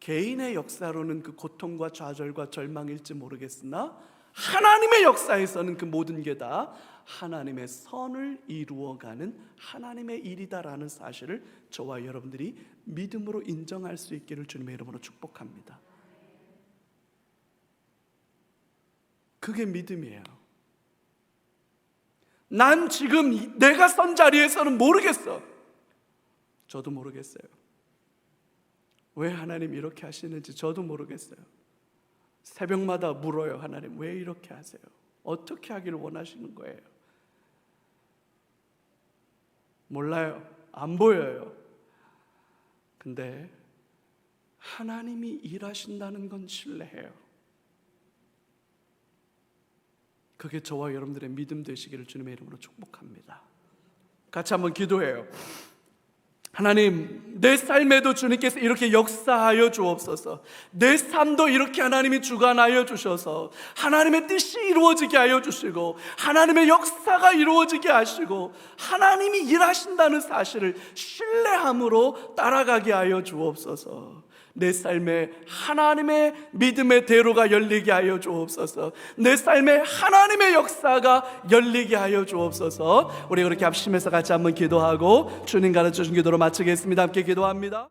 개인의 역사로는 그 고통과 좌절과 절망일지 모르겠으나 하나님의 역사에서는 그 모든 게 다 하나님의 선을 이루어가는 하나님의 일이다라는 사실을 저와 여러분들이 믿음으로 인정할 수 있기를 주님의 이름으로 축복합니다. 그게 믿음이에요. 난 지금 내가 선 자리에서는 모르겠어. 저도 모르겠어요. 왜 하나님 이렇게 하시는지 저도 모르겠어요. 새벽마다 물어요. 하나님 왜 이렇게 하세요? 어떻게 하기를 원하시는 거예요? 몰라요. 안 보여요. 근데 하나님이 일하신다는 건 신뢰해요. 그게 저와 여러분들의 믿음 되시기를 주님의 이름으로 축복합니다. 같이 한번 기도해요. 하나님, 내 삶에도 주님께서 이렇게 역사하여 주옵소서. 내 삶도 이렇게 하나님이 주관하여 주셔서 하나님의 뜻이 이루어지게 하여 주시고 하나님의 역사가 이루어지게 하시고 하나님이 일하신다는 사실을 신뢰함으로 따라가게 하여 주옵소서. 내 삶에 하나님의 믿음의 대로가 열리게 하여 주옵소서. 내 삶에 하나님의 역사가 열리게 하여 주옵소서. 우리 그렇게 합심해서 같이 한번 기도하고 주님 가르쳐 주신 기도로 마치겠습니다. 함께 기도합니다.